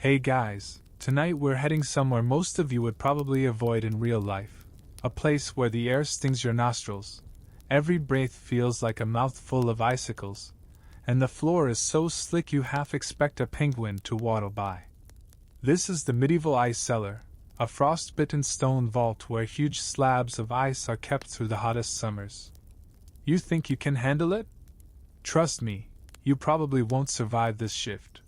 Hey guys, tonight we're heading somewhere most of you would probably avoid in real life. A place where the air stings your nostrils, every breath feels like a mouthful of icicles, and the floor is so slick you half expect a penguin to waddle by. This is the medieval ice cellar, a frost-bitten stone vault where huge slabs of ice are kept through the hottest summers. You think you can handle it? Trust me, you probably won't survive this shift.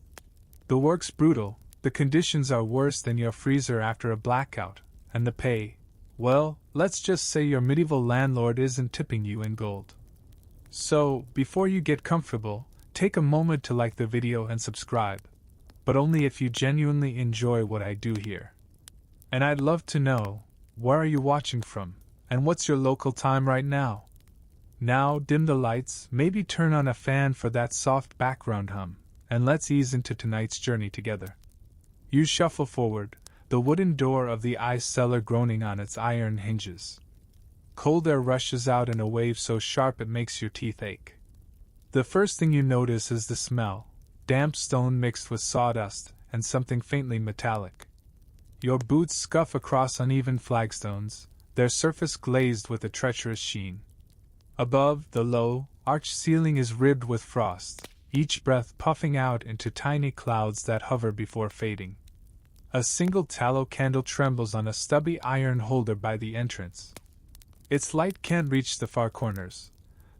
The work's brutal, the conditions are worse than your freezer after a blackout, and the pay, well, let's just say your medieval landlord isn't tipping you in gold. So, before you get comfortable, take a moment to like the video and subscribe, but only if you genuinely enjoy what I do here. And I'd love to know, where are you watching from, and what's your local time right now? Now dim the lights, maybe turn on a fan for that soft background hum, and let's ease into tonight's journey together. You shuffle forward, the wooden door of the ice cellar groaning on its iron hinges. Cold air rushes out in a wave so sharp it makes your teeth ache. The first thing you notice is the smell, damp stone mixed with sawdust, and something faintly metallic. Your boots scuff across uneven flagstones, their surface glazed with a treacherous sheen. Above, the low, arched ceiling is ribbed with frost, each breath puffing out into tiny clouds that hover before fading. A single tallow candle trembles on a stubby iron holder by the entrance. Its light can't reach the far corners,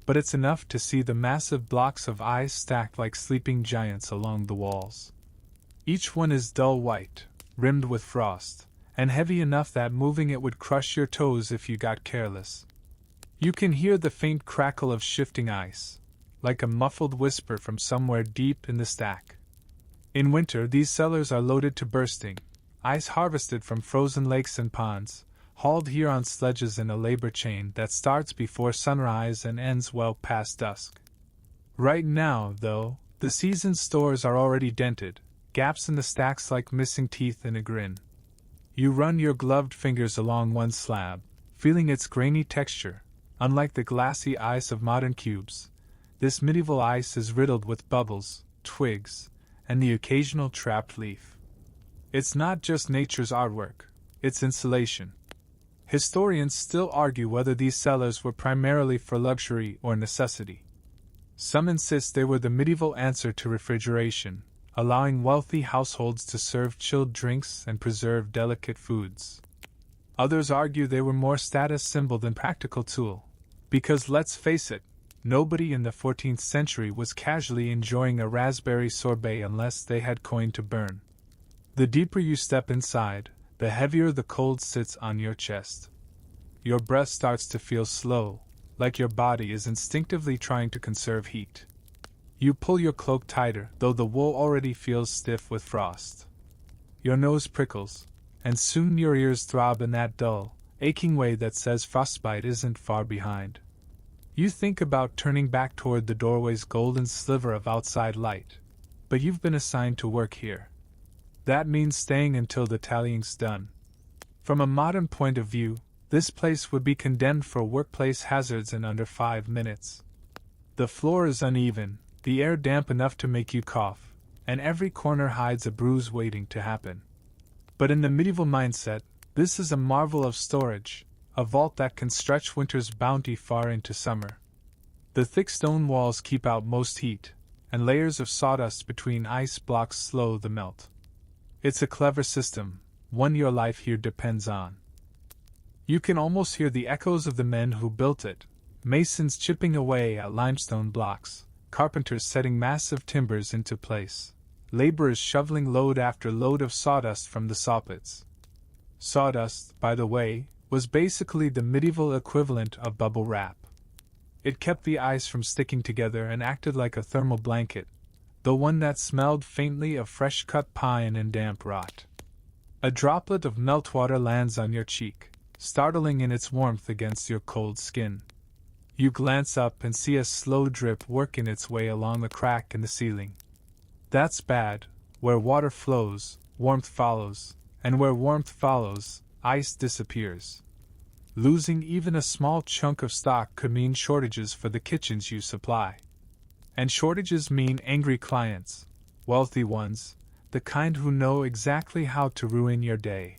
but it's enough to see the massive blocks of ice stacked like sleeping giants along the walls. Each one is dull white, rimmed with frost, and heavy enough that moving it would crush your toes if you got careless. You can hear the faint crackle of shifting ice, like a muffled whisper from somewhere deep in the stack. In winter, these cellars are loaded to bursting, ice harvested from frozen lakes and ponds, hauled here on sledges in a labor chain that starts before sunrise and ends well past dusk. Right now, though, the season's stores are already dented, gaps in the stacks like missing teeth in a grin. You run your gloved fingers along one slab, feeling its grainy texture. Unlike the glassy ice of modern cubes, this medieval ice is riddled with bubbles, twigs, and the occasional trapped leaf. It's not just nature's artwork, it's insulation. Historians still argue whether these cellars were primarily for luxury or necessity. Some insist they were the medieval answer to refrigeration, allowing wealthy households to serve chilled drinks and preserve delicate foods. Others argue they were more status symbol than practical tool. Because let's face it, nobody in the 14th century was casually enjoying a raspberry sorbet unless they had coin to burn. The deeper you step inside, the heavier the cold sits on your chest. Your breath starts to feel slow, like your body is instinctively trying to conserve heat. You pull your cloak tighter, though the wool already feels stiff with frost. Your nose prickles, and soon your ears throb in that dull, aching way that says frostbite isn't far behind. You think about turning back toward the doorway's golden sliver of outside light, but you've been assigned to work here. That means staying until the tallying's done. From a modern point of view, this place would be condemned for workplace hazards in under 5 minutes. The floor is uneven, the air damp enough to make you cough, and every corner hides a bruise waiting to happen. But in the medieval mindset, this is a marvel of storage, a vault that can stretch winter's bounty far into summer. The thick stone walls keep out most heat, and layers of sawdust between ice blocks slow the melt. It's a clever system, one your life here depends on. You can almost hear the echoes of the men who built it, masons chipping away at limestone blocks, carpenters setting massive timbers into place, laborers shoveling load after load of sawdust from the sawpits. Sawdust, by the way, was basically the medieval equivalent of bubble wrap. It kept the ice from sticking together and acted like a thermal blanket, though one that smelled faintly of fresh-cut pine and damp rot. A droplet of meltwater lands on your cheek, startling in its warmth against your cold skin. You glance up and see a slow drip working its way along the crack in the ceiling. That's bad. Where water flows, warmth follows, and where warmth follows, ice disappears. Losing even a small chunk of stock could mean shortages for the kitchens you supply. And shortages mean angry clients, wealthy ones, the kind who know exactly how to ruin your day.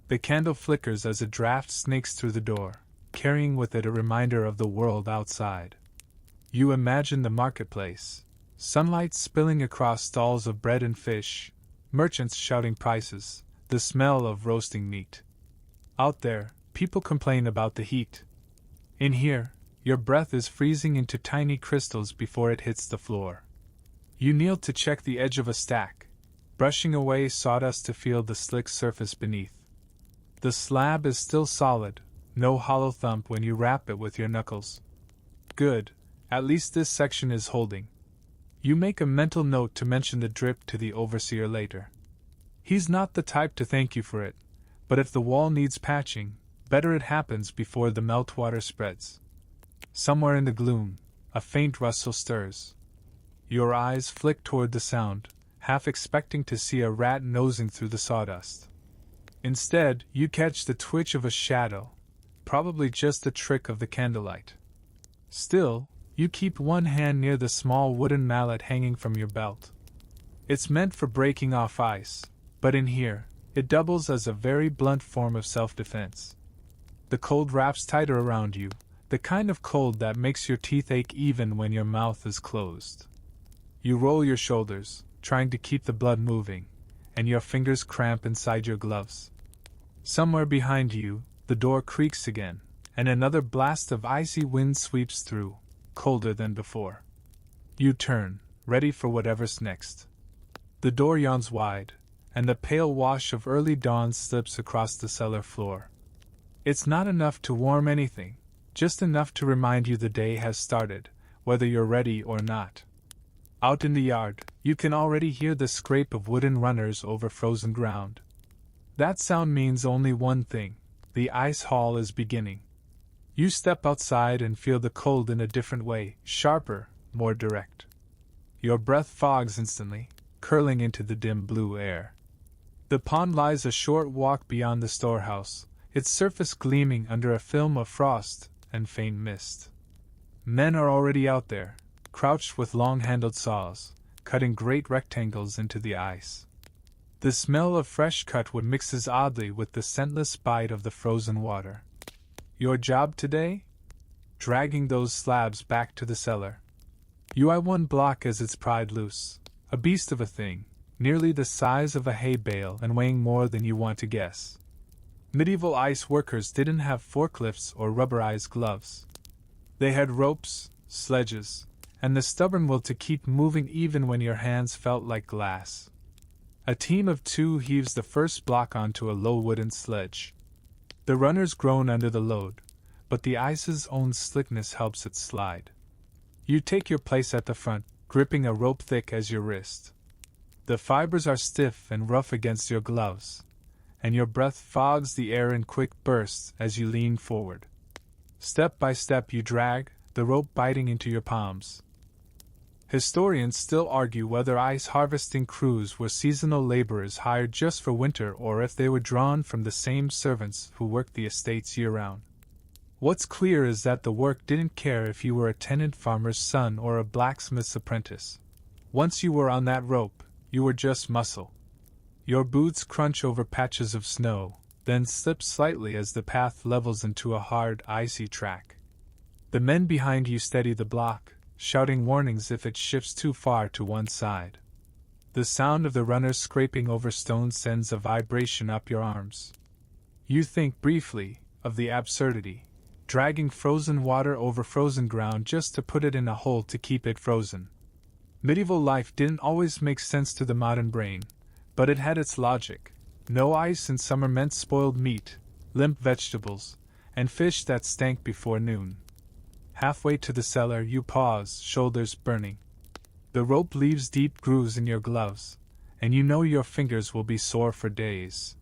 The candle flickers as a draft snakes through the door, carrying with it a reminder of the world outside. You imagine the marketplace, sunlight spilling across stalls of bread and fish, merchants shouting prices, the smell of roasting meat. Out there, people complain about the heat. In here, your breath is freezing into tiny crystals before it hits the floor. You kneel to check the edge of a stack, brushing away sawdust to feel the slick surface beneath. The slab is still solid, no hollow thump when you rap it with your knuckles. Good, at least this section is holding. You make a mental note to mention the drip to the overseer later. He's not the type to thank you for it, but if the wall needs patching, better it happens before the meltwater spreads. Somewhere in the gloom, a faint rustle stirs. Your eyes flick toward the sound, half expecting to see a rat nosing through the sawdust. Instead, you catch the twitch of a shadow, probably just a trick of the candlelight. Still, you keep one hand near the small wooden mallet hanging from your belt. It's meant for breaking off ice, but in here, it doubles as a very blunt form of self-defense. The cold wraps tighter around you, the kind of cold that makes your teeth ache even when your mouth is closed. You roll your shoulders, trying to keep the blood moving, and your fingers cramp inside your gloves. Somewhere behind you, the door creaks again, and another blast of icy wind sweeps through, colder than before. You turn, ready for whatever's next. The door yawns wide, and the pale wash of early dawn slips across the cellar floor. It's not enough to warm anything, just enough to remind you the day has started, whether you're ready or not. Out in the yard, you can already hear the scrape of wooden runners over frozen ground. That sound means only one thing: the ice haul is beginning. You step outside and feel the cold in a different way, sharper, more direct. Your breath fogs instantly, curling into the dim blue air. The pond lies a short walk beyond the storehouse, its surface gleaming under a film of frost and faint mist. Men are already out there, crouched with long-handled saws, cutting great rectangles into the ice. The smell of fresh cut wood mixes oddly with the scentless bite of the frozen water. Your job today? Dragging those slabs back to the cellar. You eye one block as it's pried loose, a beast of a thing, nearly the size of a hay bale and weighing more than you want to guess. Medieval ice workers didn't have forklifts or rubberized gloves. They had ropes, sledges, and the stubborn will to keep moving even when your hands felt like glass. A team of two heaves the first block onto a low wooden sledge. The runners groan under the load, but the ice's own slickness helps it slide. You take your place at the front, gripping a rope thick as your wrist. The fibers are stiff and rough against your gloves, and your breath fogs the air in quick bursts as you lean forward. Step by step you drag, the rope biting into your palms. Historians still argue whether ice harvesting crews were seasonal laborers hired just for winter or if they were drawn from the same servants who worked the estates year-round. What's clear is that the work didn't care if you were a tenant farmer's son or a blacksmith's apprentice. Once you were on that rope, you were just muscle. Your boots crunch over patches of snow, then slip slightly as the path levels into a hard, icy track. The men behind you steady the block, shouting warnings if it shifts too far to one side. The sound of the runners scraping over stone sends a vibration up your arms. You think briefly of the absurdity, dragging frozen water over frozen ground just to put it in a hole to keep it frozen. Medieval life didn't always make sense to the modern brain, but it had its logic. No ice in summer meant spoiled meat, limp vegetables, and fish that stank before noon. Halfway to the cellar you pause, shoulders burning. The rope leaves deep grooves in your gloves, and you know your fingers will be sore for days.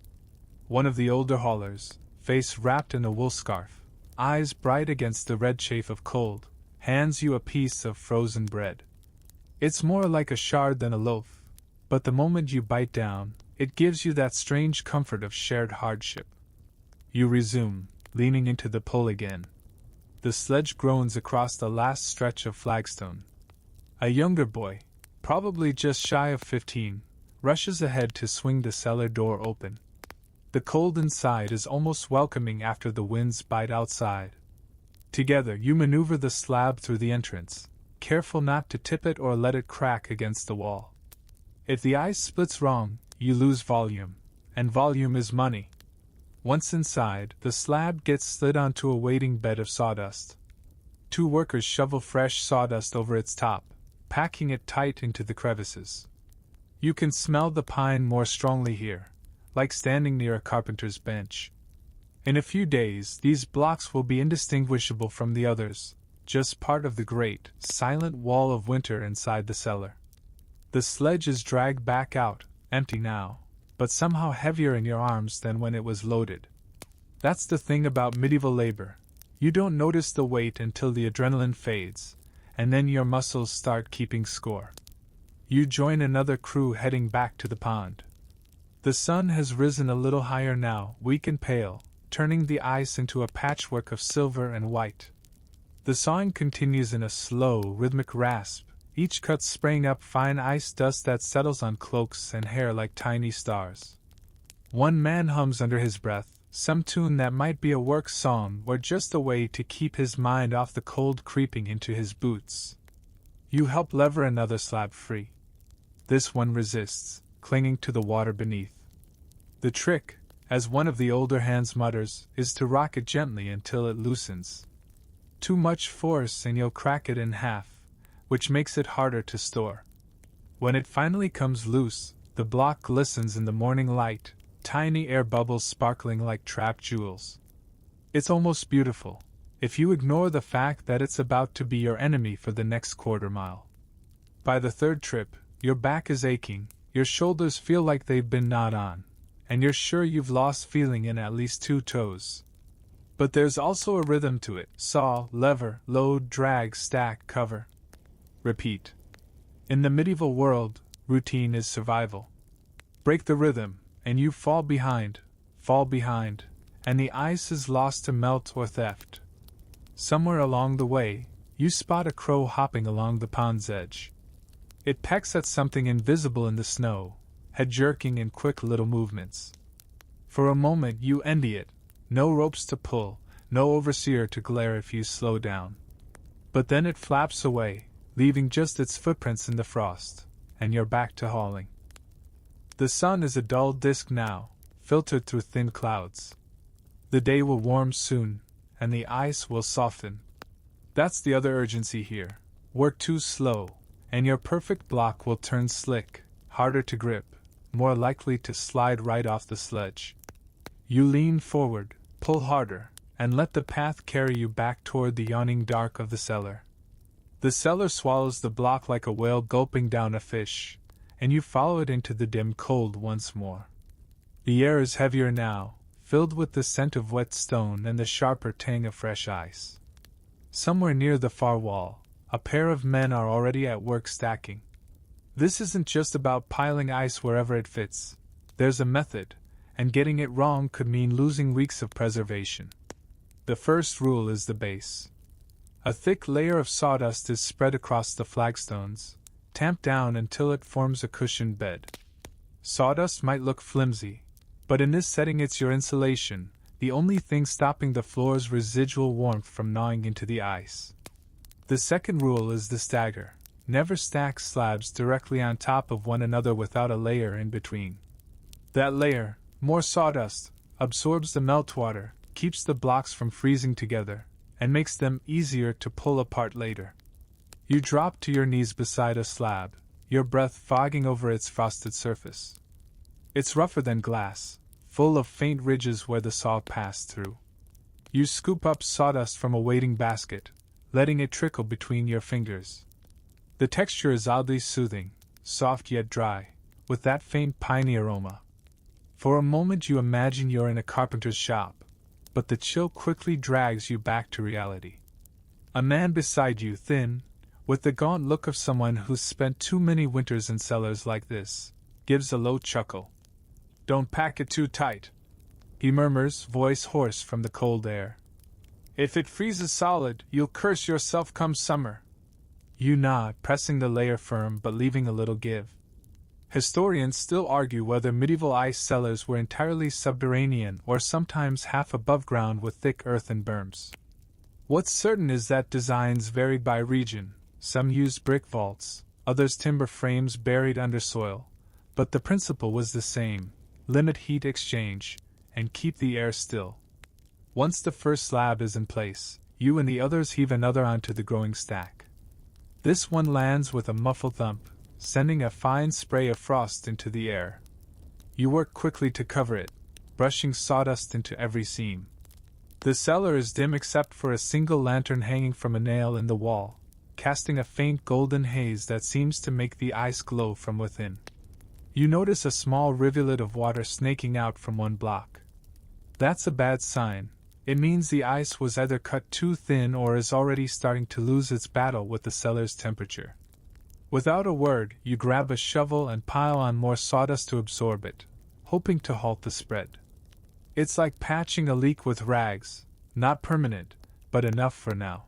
One of the older haulers, face wrapped in a wool scarf, eyes bright against the red chafe of cold, hands you a piece of frozen bread. It's more like a shard than a loaf, but the moment you bite down, it gives you that strange comfort of shared hardship. You resume, leaning into the pull again. The sledge groans across the last stretch of flagstone. A younger boy, probably just shy of 15, rushes ahead to swing the cellar door open. The cold inside is almost welcoming after the winds bite outside. Together, you maneuver the slab through the entrance, careful not to tip it or let it crack against the wall. If the ice splits wrong, you lose volume, and volume is money. Once inside, the slab gets slid onto a waiting bed of sawdust. 2 workers shovel fresh sawdust over its top, packing it tight into the crevices. You can smell the pine more strongly here, like standing near a carpenter's bench. In a few days, these blocks will be indistinguishable from the others, just part of the great, silent wall of winter inside the cellar. The sledge is dragged back out, empty now, but somehow heavier in your arms than when it was loaded. That's the thing about medieval labor. You don't notice the weight until the adrenaline fades, and then your muscles start keeping score. You join another crew heading back to the pond. The sun has risen a little higher now, weak and pale, turning the ice into a patchwork of silver and white. The sawing continues in a slow, rhythmic rasp, each cut spraying up fine ice dust that settles on cloaks and hair like tiny stars. One man hums under his breath, some tune that might be a work song or just a way to keep his mind off the cold creeping into his boots. You help lever another slab free. This one resists, clinging to the water beneath. The trick, as one of the older hands mutters, is to rock it gently until it loosens. Too much force and you'll crack it in half, which makes it harder to store. When it finally comes loose, the block glistens in the morning light, tiny air bubbles sparkling like trapped jewels. It's almost beautiful, if you ignore the fact that it's about to be your enemy for the next quarter mile. By the 3rd trip, your back is aching, your shoulders feel like they've been gnawed on, and you're sure you've lost feeling in at least 2 toes. But there's also a rhythm to it: saw, lever, load, drag, stack, cover. Repeat. In the medieval world, routine is survival. Break the rhythm, and you fall behind, and the ice is lost to melt or theft. Somewhere along the way, you spot a crow hopping along the pond's edge. It pecks at something invisible in the snow, head jerking in quick little movements. For a moment you envy it, no ropes to pull, no overseer to glare if you slow down. But then it flaps away, leaving just its footprints in the frost, and you're back to hauling. The sun is a dull disk now, filtered through thin clouds. The day will warm soon, and the ice will soften. That's the other urgency here. Work too slow, and your perfect block will turn slick, harder to grip, more likely to slide right off the sledge. You lean forward, pull harder, and let the path carry you back toward the yawning dark of the cellar. The cellar swallows the block like a whale gulping down a fish, and you follow it into the dim cold once more. The air is heavier now, filled with the scent of wet stone and the sharper tang of fresh ice. Somewhere near the far wall, a pair of men are already at work stacking. This isn't just about piling ice wherever it fits. There's a method, and getting it wrong could mean losing weeks of preservation. The first rule is the base. A thick layer of sawdust is spread across the flagstones, tamped down until it forms a cushioned bed. Sawdust might look flimsy, but in this setting it's your insulation, the only thing stopping the floor's residual warmth from gnawing into the ice. The second rule is the stagger. Never stack slabs directly on top of one another without a layer in between. That layer, more sawdust, absorbs the meltwater, keeps the blocks from freezing together, and makes them easier to pull apart later. You drop to your knees beside a slab, your breath fogging over its frosted surface. It's rougher than glass, full of faint ridges where the saw passed through. You scoop up sawdust from a waiting basket, letting it trickle between your fingers. The texture is oddly soothing, soft yet dry, with that faint piney aroma. For a moment you imagine you're in a carpenter's shop, but the chill quickly drags you back to reality. A man beside you, thin, with the gaunt look of someone who's spent too many winters in cellars like this, gives a low chuckle. "Don't pack it too tight," he murmurs, voice hoarse from the cold air. "If it freezes solid, you'll curse yourself come summer." You nod, pressing the layer firm but leaving a little give. Historians still argue whether medieval ice cellars were entirely subterranean or sometimes half above ground with thick earthen berms. What's certain is that designs varied by region. Some used brick vaults, others timber frames buried under soil, but the principle was the same: limit heat exchange and keep the air still. Once the first slab is in place, you and the others heave another onto the growing stack. This one lands with a muffled thump, sending a fine spray of frost into the air. You work quickly to cover it, brushing sawdust into every seam. The cellar is dim except for a single lantern hanging from a nail in the wall, casting a faint golden haze that seems to make the ice glow from within. You notice a small rivulet of water snaking out from one block. That's a bad sign. It means the ice was either cut too thin or is already starting to lose its battle with the cellar's temperature. Without a word, you grab a shovel and pile on more sawdust to absorb it, hoping to halt the spread. It's like patching a leak with rags, not permanent, but enough for now.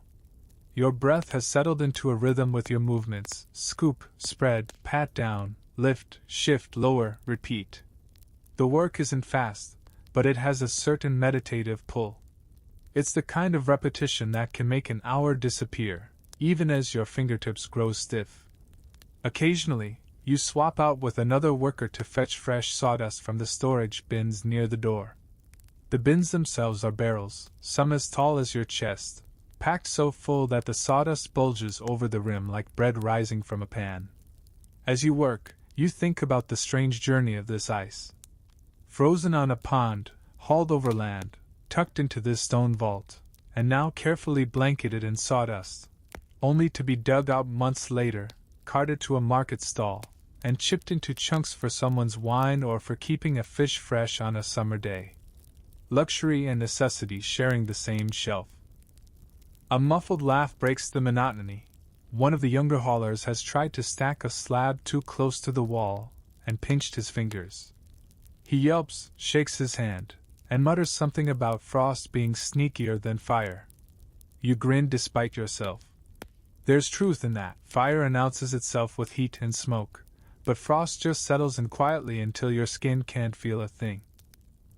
Your breath has settled into a rhythm with your movements: scoop, spread, pat down, lift, shift, lower, repeat. The work isn't fast, but it has a certain meditative pull. It's the kind of repetition that can make an hour disappear, even as your fingertips grow stiff. Occasionally, you swap out with another worker to fetch fresh sawdust from the storage bins near the door. The bins themselves are barrels, some as tall as your chest, packed so full that the sawdust bulges over the rim like bread rising from a pan. As you work, you think about the strange journey of this ice. Frozen on a pond, hauled over land, tucked into this stone vault, and now carefully blanketed in sawdust, only to be dug out months later, carted to a market stall, and chipped into chunks for someone's wine or for keeping a fish fresh on a summer day. Luxury and necessity sharing the same shelf. A muffled laugh breaks the monotony. One of the younger haulers has tried to stack a slab too close to the wall, and pinched his fingers. He yelps, shakes his hand, and mutters something about frost being sneakier than fire. You grin despite yourself. There's truth in that. Fire announces itself with heat and smoke, but frost just settles in quietly until your skin can't feel a thing.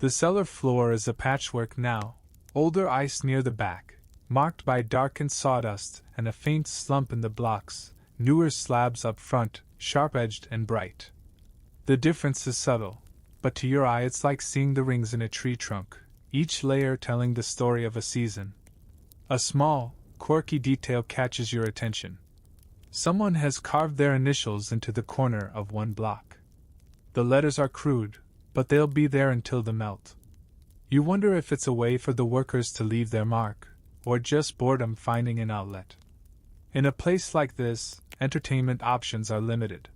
The cellar floor is a patchwork now, older ice near the back, marked by darkened sawdust and a faint slump in the blocks, newer slabs up front, sharp-edged and bright. The difference is subtle, but to your eye it's like seeing the rings in a tree trunk, each layer telling the story of a season. A small, quirky detail catches your attention. Someone has carved their initials into the corner of one block. The letters are crude, but they'll be there until the melt. You wonder if it's a way for the workers to leave their mark, or just boredom finding an outlet. In a place like this, entertainment options are limited.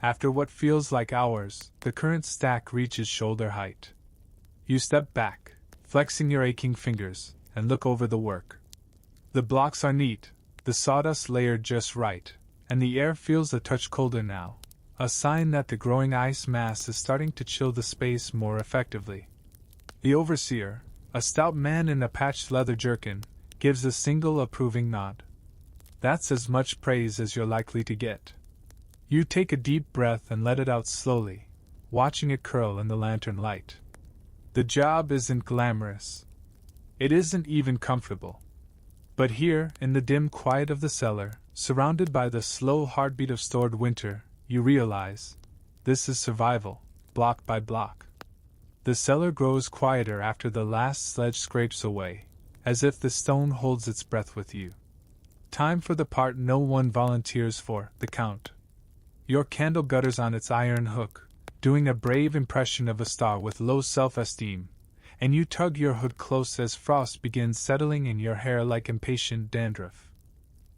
After what feels like hours, the current stack reaches shoulder height. You step back, flexing your aching fingers, and look over the work. The blocks are neat, the sawdust layered just right, and the air feels a touch colder now, a sign that the growing ice mass is starting to chill the space more effectively. The overseer, a stout man in a patched leather jerkin, gives a single approving nod. That's as much praise as you're likely to get. You take a deep breath and let it out slowly, watching it curl in the lantern light. The job isn't glamorous. It isn't even comfortable. But here, in the dim quiet of the cellar, surrounded by the slow heartbeat of stored winter, you realize, this is survival, block by block. The cellar grows quieter after the last sledge scrapes away, as if the stone holds its breath with you. Time for the part no one volunteers for, the count. Your candle gutters on its iron hook, doing a brave impression of a star with low self-esteem, and you tug your hood close as frost begins settling in your hair like impatient dandruff.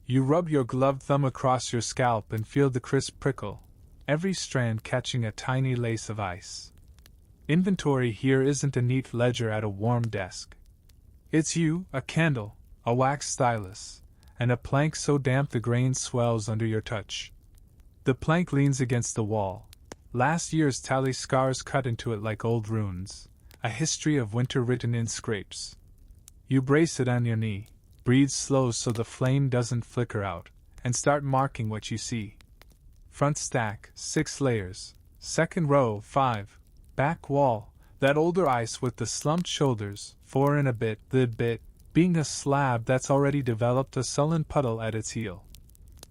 You rub your gloved thumb across your scalp and feel the crisp prickle, every strand catching a tiny lace of ice. Inventory here isn't a neat ledger at a warm desk. It's you, a candle, a wax stylus, and a plank so damp the grain swells under your touch. The plank leans against the wall, last year's tally scars cut into it like old runes, a history of winter written in scrapes. You brace it on your knee, breathe slow so the flame doesn't flicker out, and start marking what you see. Front stack, 6 layers. Second row, 5. Back wall, that older ice with the slumped shoulders, 4 and a bit, the bit, being a slab that's already developed a sullen puddle at its heel.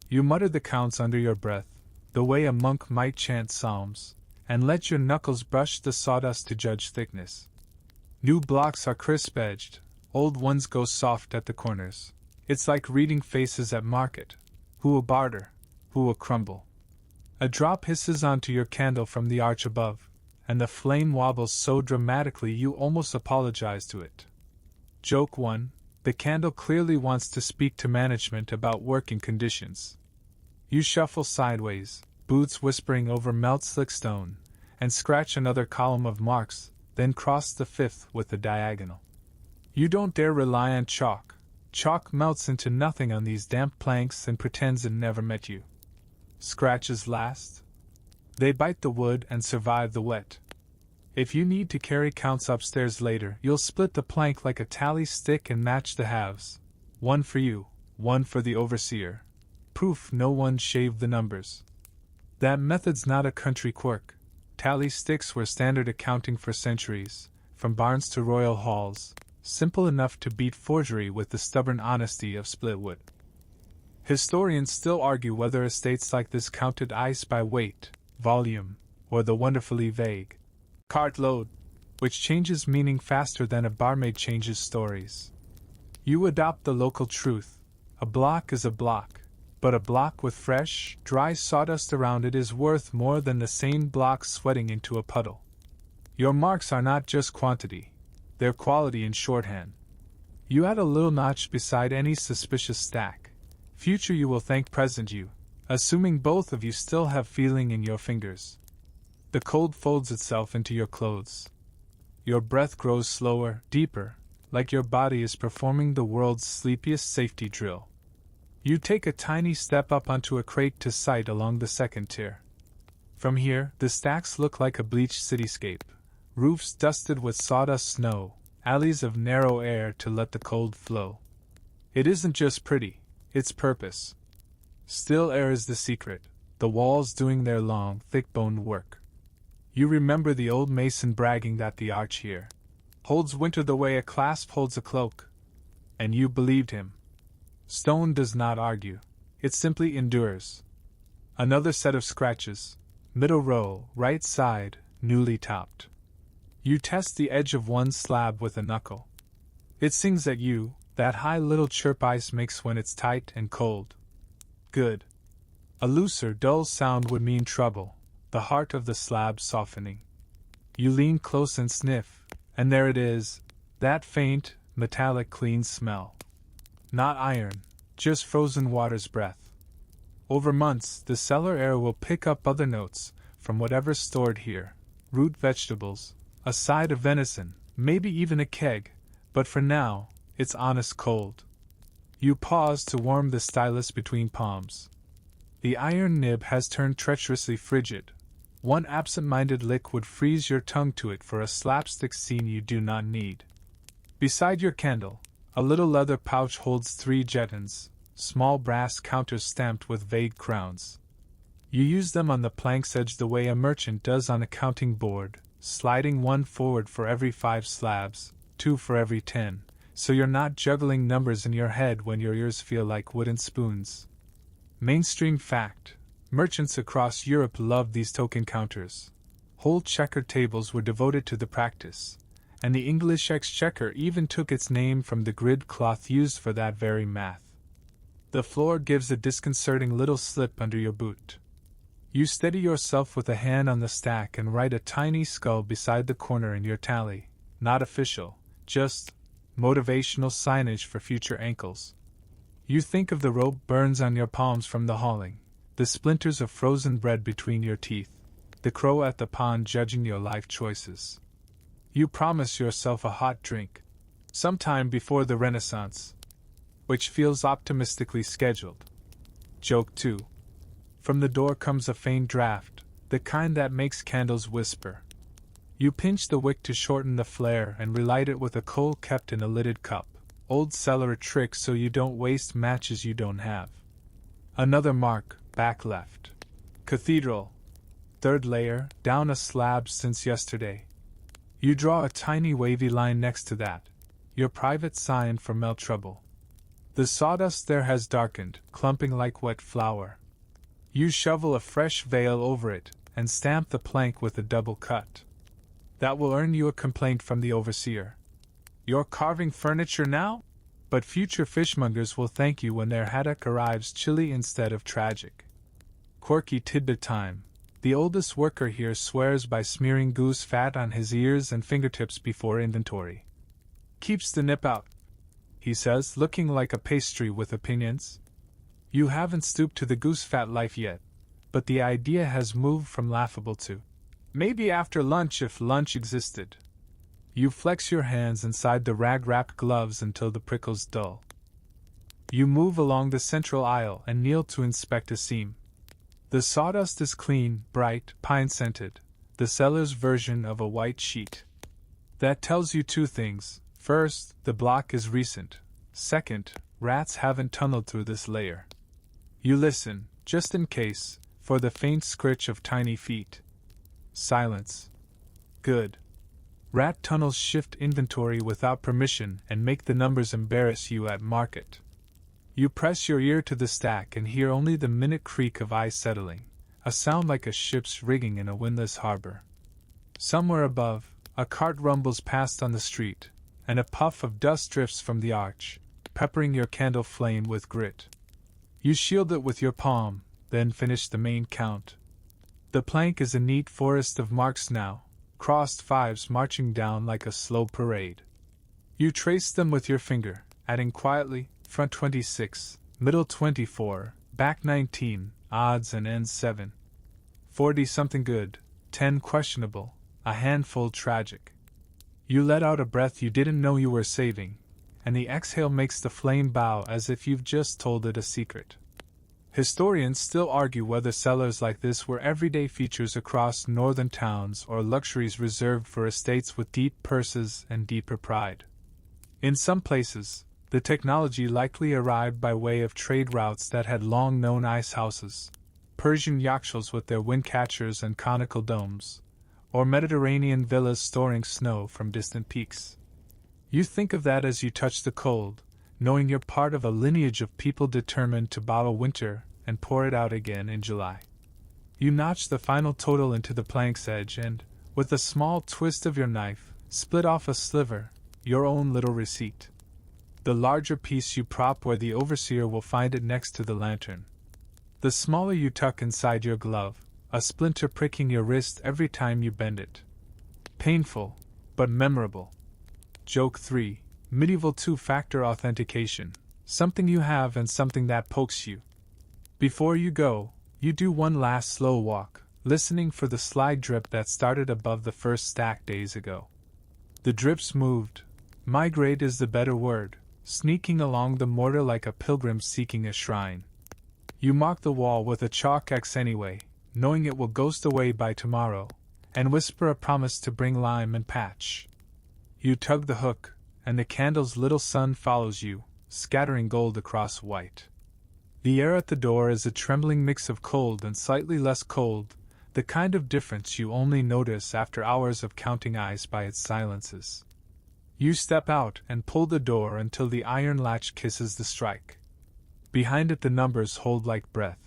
You mutter the counts under your breath, the way a monk might chant psalms, and let your knuckles brush the sawdust to judge thickness. New blocks are crisp-edged, old ones go soft at the corners. It's like reading faces at market. Who will barter? Who will crumble? A drop hisses onto your candle from the arch above, and the flame wobbles so dramatically you almost apologize to it. Joke 1. The candle clearly wants to speak to management about working conditions. You shuffle sideways, boots whispering over melt-slick stone, and scratch another column of marks, then cross the 5th with the diagonal. You don't dare rely on chalk. Chalk melts into nothing on these damp planks and pretends it never met you. Scratches last. They bite the wood and survive the wet. If you need to carry counts upstairs later, you'll split the plank like a tally stick and match the halves. 1 for you, 1 for the overseer. Proof no one shaved the numbers. That method's not a country quirk. Tally sticks were standard accounting for centuries, from barns to royal halls, simple enough to beat forgery with the stubborn honesty of split wood. Historians still argue whether estates like this counted ice by weight, volume, or the wonderfully vague cartload, which changes meaning faster than a barmaid changes stories. You adopt the local truth. A block is a block, but a block with fresh, dry sawdust around it is worth more than the same block sweating into a puddle. Your marks are not just quantity, they're quality in shorthand. You add a little notch beside any suspicious stack. Future you will thank present you, assuming both of you still have feeling in your fingers. The cold folds itself into your clothes. Your breath grows slower, deeper, like your body is performing the world's sleepiest safety drill. You take a tiny step up onto a crate to sight along the second tier. From here, the stacks look like a bleached cityscape. Roofs dusted with sawdust snow, alleys of narrow air to let the cold flow. It isn't just pretty, it's purpose. Still air is the secret, the walls doing their long, thick-boned work. You remember the old mason bragging that the arch here holds winter the way a clasp holds a cloak. And you believed him. Stone does not argue, it simply endures. Another set of scratches, middle row, right side, newly topped. You test the edge of one slab with a knuckle. It sings at you, that high little chirp ice makes when it's tight and cold. Good. A looser, dull sound would mean trouble, the heart of the slab softening. You lean close and sniff, and there it is, that faint, metallic clean smell. Not iron, just frozen water's breath. Over months, the cellar air will pick up other notes, from whatever's stored here, root vegetables, a side of venison, maybe even a keg, but for now, it's honest cold. You pause to warm the stylus between palms. The iron nib has turned treacherously frigid. One absent-minded lick would freeze your tongue to it for a slapstick scene you do not need. Beside your candle, a little leather pouch holds 3 jettons, small brass counters stamped with vague crowns. You use them on the plank's edge the way a merchant does on a counting board, sliding 1 forward for every 5 slabs, 2 for every 10, so you're not juggling numbers in your head when your ears feel like wooden spoons. Mainstream fact: merchants across Europe loved these token counters. Whole checkered tables were devoted to the practice, and the English exchequer even took its name from the grid cloth used for that very math. The floor gives a disconcerting little slip under your boot. You steady yourself with a hand on the stack and write a tiny skull beside the corner in your tally, not official, just motivational signage for future ankles. You think of the rope burns on your palms from the hauling, the splinters of frozen bread between your teeth, the crow at the pond judging your life choices. You promise yourself a hot drink, sometime before the Renaissance, which feels optimistically scheduled. Joke 2. From the door comes a faint draft, the kind that makes candles whisper. You pinch the wick to shorten the flare and relight it with a coal kept in a lidded cup. Old cellar trick so you don't waste matches you don't have. Another mark, back left. Cathedral. Third layer, down a slab since yesterday. You draw a tiny wavy line next to that, your private sign for melt trouble. The sawdust there has darkened, clumping like wet flour. You shovel a fresh veil over it, and stamp the plank with a double cut. That will earn you a complaint from the overseer. You're carving furniture now? But future fishmongers will thank you when their haddock arrives chilly instead of tragic. Quirky tidbit time. The oldest worker here swears by smearing goose fat on his ears and fingertips before inventory. Keeps the nip out, he says, looking like a pastry with opinions. You haven't stooped to the goose fat life yet, but the idea has moved from laughable to maybe after lunch if lunch existed. You flex your hands inside the rag-wrapped gloves until the prickles dull. You move along the central aisle and kneel to inspect a seam. The sawdust is clean, bright, pine-scented, the Cellar's version of a white sheet. That tells you two things. First, the block is recent. Second, rats haven't tunneled through this layer. You listen, just in case, for the faint scritch of tiny feet. Silence. Good. Rat tunnels shift inventory without permission and make the numbers embarrass you at market. You press your ear to the stack and hear only the minute creak of ice settling, a sound like a ship's rigging in a windless harbor. Somewhere above, a cart rumbles past on the street, and a puff of dust drifts from the arch, peppering your candle flame with grit. You shield it with your palm, then finish the main count. The plank is a neat forest of marks now, crossed fives marching down like a slow parade. You trace them with your finger, adding quietly, front 26, middle 24, back 19, odds and ends 7. 40 something good, 10 questionable, a handful tragic. You let out a breath you didn't know you were saving, and the exhale makes the flame bow as if you've just told it a secret. Historians still argue whether cellars like this were everyday features across northern towns or luxuries reserved for estates with deep purses and deeper pride. In some places, the technology likely arrived by way of trade routes that had long known ice houses, Persian yakshals with their wind catchers and conical domes, or Mediterranean villas storing snow from distant peaks. You think of that as you touch the cold, knowing you're part of a lineage of people determined to bottle winter and pour it out again in July. You notch the final total into the plank's edge and, with a small twist of your knife, split off a sliver, your own little receipt. The larger piece you prop where the overseer will find it next to the lantern. The smaller you tuck inside your glove, a splinter pricking your wrist every time you bend it. Painful, but memorable. Joke 3. Medieval two-factor authentication. Something you have and something that pokes you. Before you go, you do one last slow walk, listening for the sly drip that started above the first stack days ago. The drips moved. Migrate is the better word, sneaking along the mortar like a pilgrim seeking a shrine. You mark the wall with a chalk X anyway, knowing it will ghost away by tomorrow, and whisper a promise to bring lime and patch. You tug the hook, and the candle's little sun follows you, scattering gold across white. The air at the door is a trembling mix of cold and slightly less cold, the kind of difference you only notice after hours of counting ice by its silences. You step out and pull the door until the iron latch kisses the strike. Behind it the numbers hold like breath.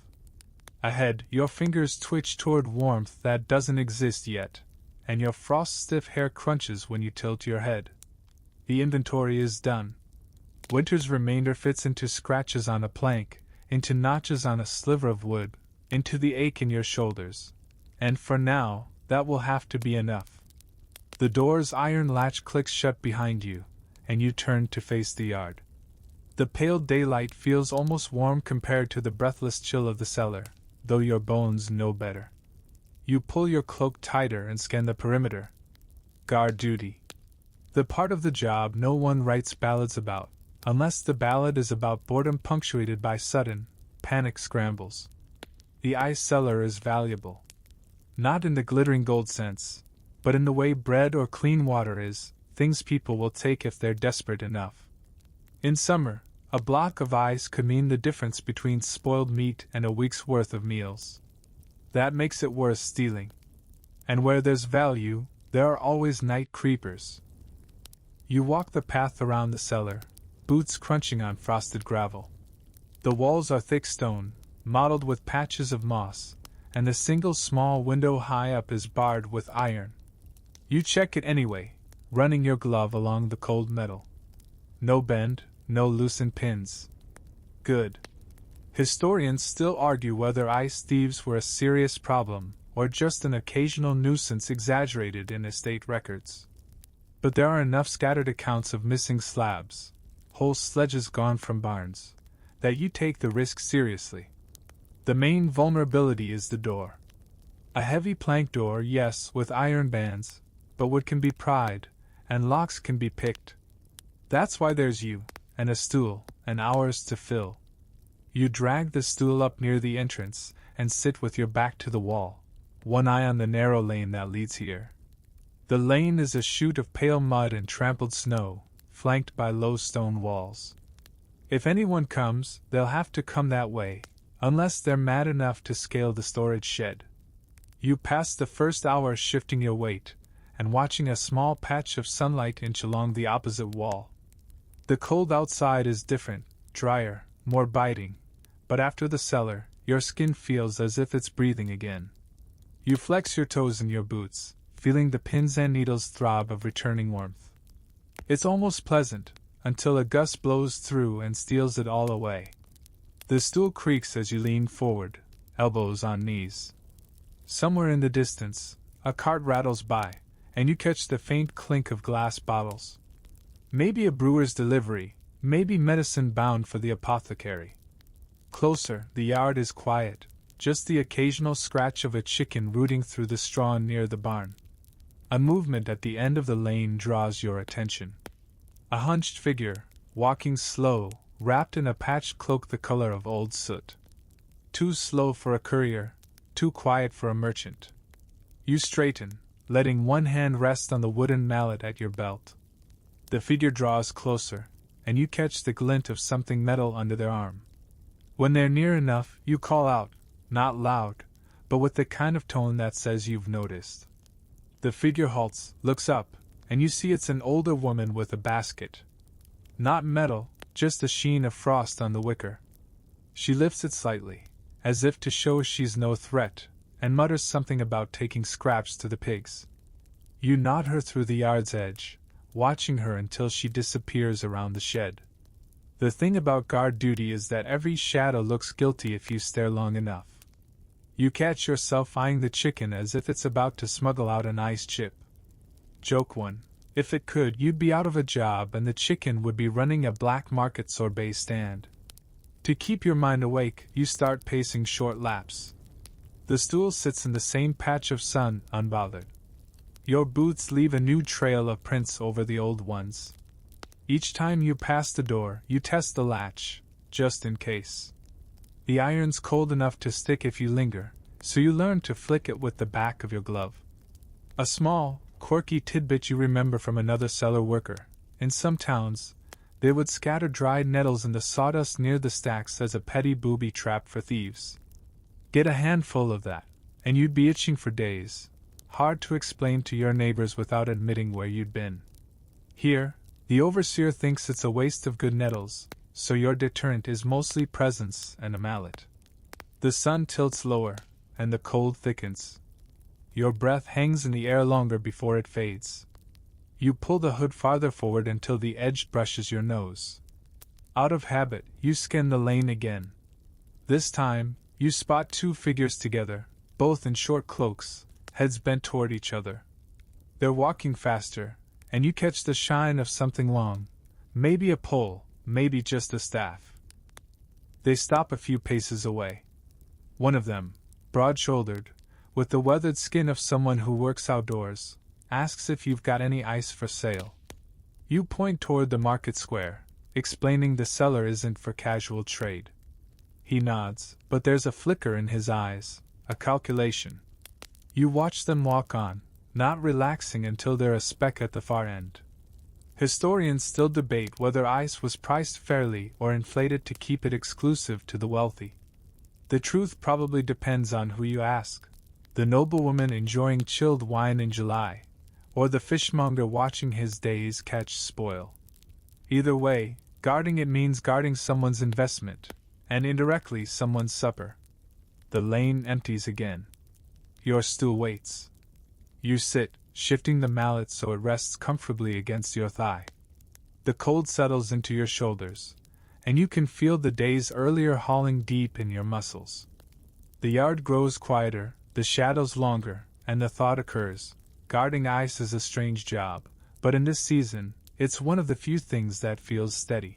Ahead, your fingers twitch toward warmth that doesn't exist yet, and your frost-stiff hair crunches when you tilt your head. The inventory is done. Winter's remainder fits into scratches on a plank, into notches on a sliver of wood, into the ache in your shoulders. And for now, that will have to be enough. The door's iron latch clicks shut behind you, and you turn to face the yard. The pale daylight feels almost warm compared to the breathless chill of the cellar, though your bones know better. You pull your cloak tighter and scan the perimeter. Guard duty. The part of the job no one writes ballads about, unless the ballad is about boredom punctuated by sudden, panic scrambles. The ice cellar is valuable. Not in the glittering gold sense, but in the way bread or clean water is, things people will take if they're desperate enough. In summer, a block of ice could mean the difference between spoiled meat and a week's worth of meals. That makes it worth stealing. And where there's value, there are always night creepers. You walk the path around the cellar, boots crunching on frosted gravel. The walls are thick stone, mottled with patches of moss, and the single small window high up is barred with iron. You check it anyway, running your glove along the cold metal. No bend, no loosened pins. Good. Historians still argue whether ice thieves were a serious problem, or just an occasional nuisance exaggerated in estate records. But there are enough scattered accounts of missing slabs, whole sledges gone from barns, that you take the risk seriously. The main vulnerability is the door. A heavy plank door, yes, with iron bands, but wood can be pried, and locks can be picked. That's why there's you, and a stool, and hours to fill. You drag the stool up near the entrance, and sit with your back to the wall, one eye on the narrow lane that leads here. The lane is a chute of pale mud and trampled snow, flanked by low stone walls. If anyone comes, they'll have to come that way, unless they're mad enough to scale the storage shed. You pass the first hour shifting your weight, and watching a small patch of sunlight inch along the opposite wall. The cold outside is different, drier, more biting, but after the cellar, your skin feels as if it's breathing again. You flex your toes in your boots, feeling the pins and needles throb of returning warmth. It's almost pleasant, until a gust blows through and steals it all away. The stool creaks as you lean forward, elbows on knees. Somewhere in the distance, a cart rattles by, and you catch the faint clink of glass bottles. Maybe a brewer's delivery, maybe medicine bound for the apothecary. Closer, the yard is quiet, just the occasional scratch of a chicken rooting through the straw near the barn. A movement at the end of the lane draws your attention. A hunched figure, walking slow, wrapped in a patched cloak the color of old soot. Too slow for a courier, too quiet for a merchant. You straighten, letting one hand rest on the wooden mallet at your belt. The figure draws closer, and you catch the glint of something metal under their arm. When they're near enough, you call out, not loud, but with the kind of tone that says you've noticed. The figure halts, looks up, and you see it's an older woman with a basket. Not metal, just a sheen of frost on the wicker. She lifts it slightly, as if to show she's no threat, and mutters something about taking scraps to the pigs. You nod her through the yard's edge, watching her until she disappears around the shed. The thing about guard duty is that every shadow looks guilty if you stare long enough. You catch yourself eyeing the chicken as if it's about to smuggle out an ice chip. Joke one. If it could, you'd be out of a job and the chicken would be running a black market sorbet stand. To keep your mind awake, you start pacing short laps. The stool sits in the same patch of sun, unbothered. Your boots leave a new trail of prints over the old ones. Each time you pass the door, you test the latch, just in case. The iron's cold enough to stick if you linger, so you learn to flick it with the back of your glove. A small, quirky tidbit you remember from another cellar worker. In some towns, they would scatter dried nettles in the sawdust near the stacks as a petty booby trap for thieves. Get a handful of that, and you'd be itching for days. Hard to explain to your neighbors without admitting where you'd been. Here, the overseer thinks it's a waste of good nettles, so your deterrent is mostly presence and a mallet. The sun tilts lower, and the cold thickens. Your breath hangs in the air longer before it fades. You pull the hood farther forward until the edge brushes your nose. Out of habit, you scan the lane again. This time, you spot two figures together, both in short cloaks, heads bent toward each other. They're walking faster, and you catch the shine of something long, maybe a pole, maybe just a staff. They stop a few paces away. One of them, broad-shouldered, with the weathered skin of someone who works outdoors, asks if you've got any ice for sale. You point toward the market square, explaining the cellar isn't for casual trade. He nods, but there's a flicker in his eyes, a calculation. You watch them walk on, not relaxing until they're a speck at the far end. Historians still debate whether ice was priced fairly or inflated to keep it exclusive to the wealthy. The truth probably depends on who you ask. The noblewoman enjoying chilled wine in July, or the fishmonger watching his day's catch spoil. Either way, guarding it means guarding someone's investment, and indirectly someone's supper. The lane empties again. Your stool waits. You sit, shifting the mallet so it rests comfortably against your thigh. The cold settles into your shoulders, and you can feel the day's earlier hauling deep in your muscles. The yard grows quieter, the shadows longer, and the thought occurs, guarding ice is a strange job, but in this season, it's one of the few things that feels steady.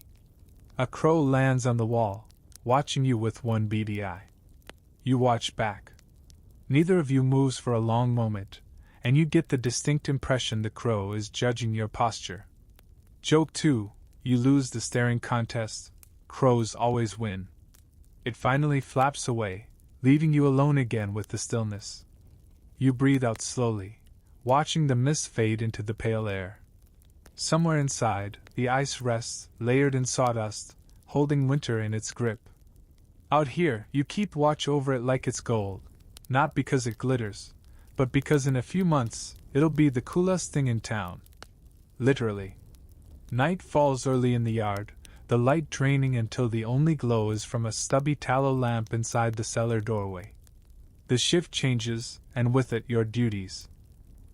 A crow lands on the wall, watching you with one beady eye. You watch back. Neither of you moves for a long moment, and you get the distinct impression the crow is judging your posture. Joke 2, you lose the staring contest. Crows always win. It finally flaps away, leaving you alone again with the stillness. You breathe out slowly, watching the mist fade into the pale air. Somewhere inside, the ice rests, layered in sawdust, holding winter in its grip. Out here, you keep watch over it like it's gold, not because it glitters, but because in a few months, it'll be the coolest thing in town. Literally. Night falls early in the yard, the light draining until the only glow is from a stubby tallow lamp inside the cellar doorway. The shift changes, and with it your duties.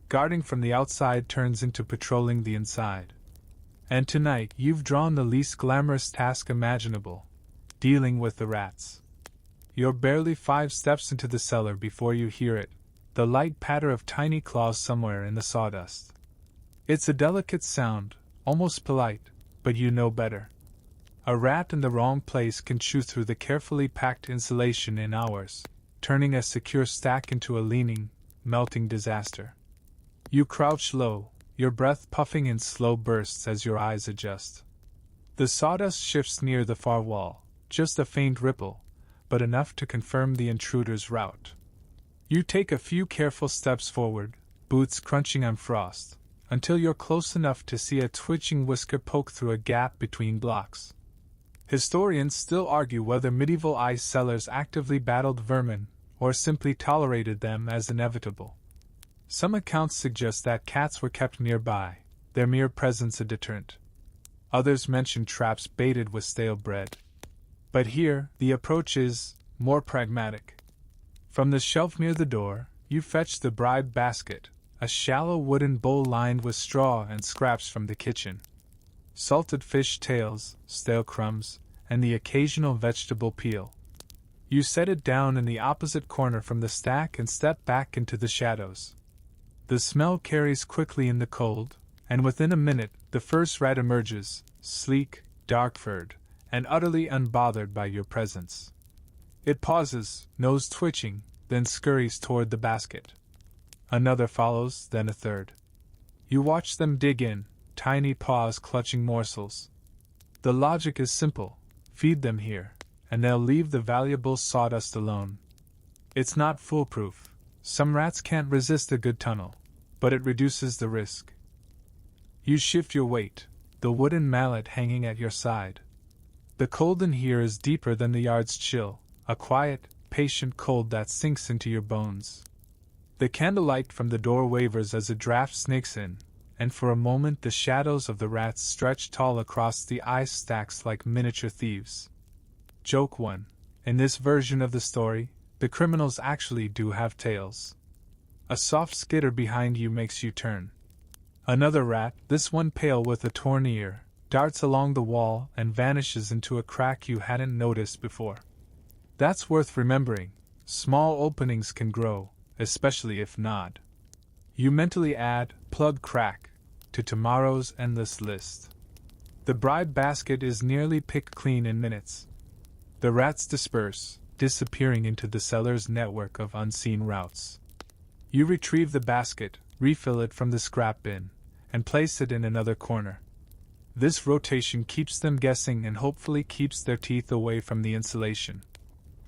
Guarding from the outside turns into patrolling the inside. And tonight you've drawn the least glamorous task imaginable, dealing with the rats. You're barely 5 steps into the cellar before you hear it, the light patter of tiny claws somewhere in the sawdust. It's a delicate sound, almost polite, but you know better. A rat in the wrong place can chew through the carefully packed insulation in hours, turning a secure stack into a leaning, melting disaster. You crouch low, your breath puffing in slow bursts as your eyes adjust. The sawdust shifts near the far wall, just a faint ripple, but enough to confirm the intruder's route. You take a few careful steps forward, boots crunching on frost, until you're close enough to see a twitching whisker poke through a gap between blocks. Historians still argue whether medieval ice cellars actively battled vermin, or simply tolerated them as inevitable. Some accounts suggest that cats were kept nearby, their mere presence a deterrent. Others mention traps baited with stale bread. But here, the approach is more pragmatic. From the shelf near the door, you fetch the bribe basket, a shallow wooden bowl lined with straw and scraps from the kitchen. Salted fish tails, stale crumbs, and the occasional vegetable peel. You set it down in the opposite corner from the stack and step back into the shadows. The smell carries quickly in the cold, and within a minute the first rat emerges, sleek, dark-furred, and utterly unbothered by your presence. It pauses, nose twitching, then scurries toward the basket. Another follows, then a third. You watch them dig in, tiny paws clutching morsels. The logic is simple: feed them here, and they'll leave the valuable sawdust alone. It's not foolproof. Some rats can't resist a good tunnel, but it reduces the risk. You shift your weight, the wooden mallet hanging at your side. The cold in here is deeper than the yard's chill, a quiet, patient cold that sinks into your bones. The candlelight from the door wavers as a draft snakes in, and for a moment the shadows of the rats stretch tall across the ice stacks like miniature thieves. Joke 1. In this version of the story, the criminals actually do have tails. A soft skitter behind you makes you turn. Another rat, this one pale with a torn ear, darts along the wall and vanishes into a crack you hadn't noticed before. That's worth remembering. Small openings can grow, especially if gnawed. You mentally add plug crack to tomorrow's endless list. The bribe basket is nearly picked clean in minutes. The rats disperse, disappearing into the cellar's network of unseen routes. You retrieve the basket, refill it from the scrap bin, and place it in another corner. This rotation keeps them guessing and hopefully keeps their teeth away from the insulation.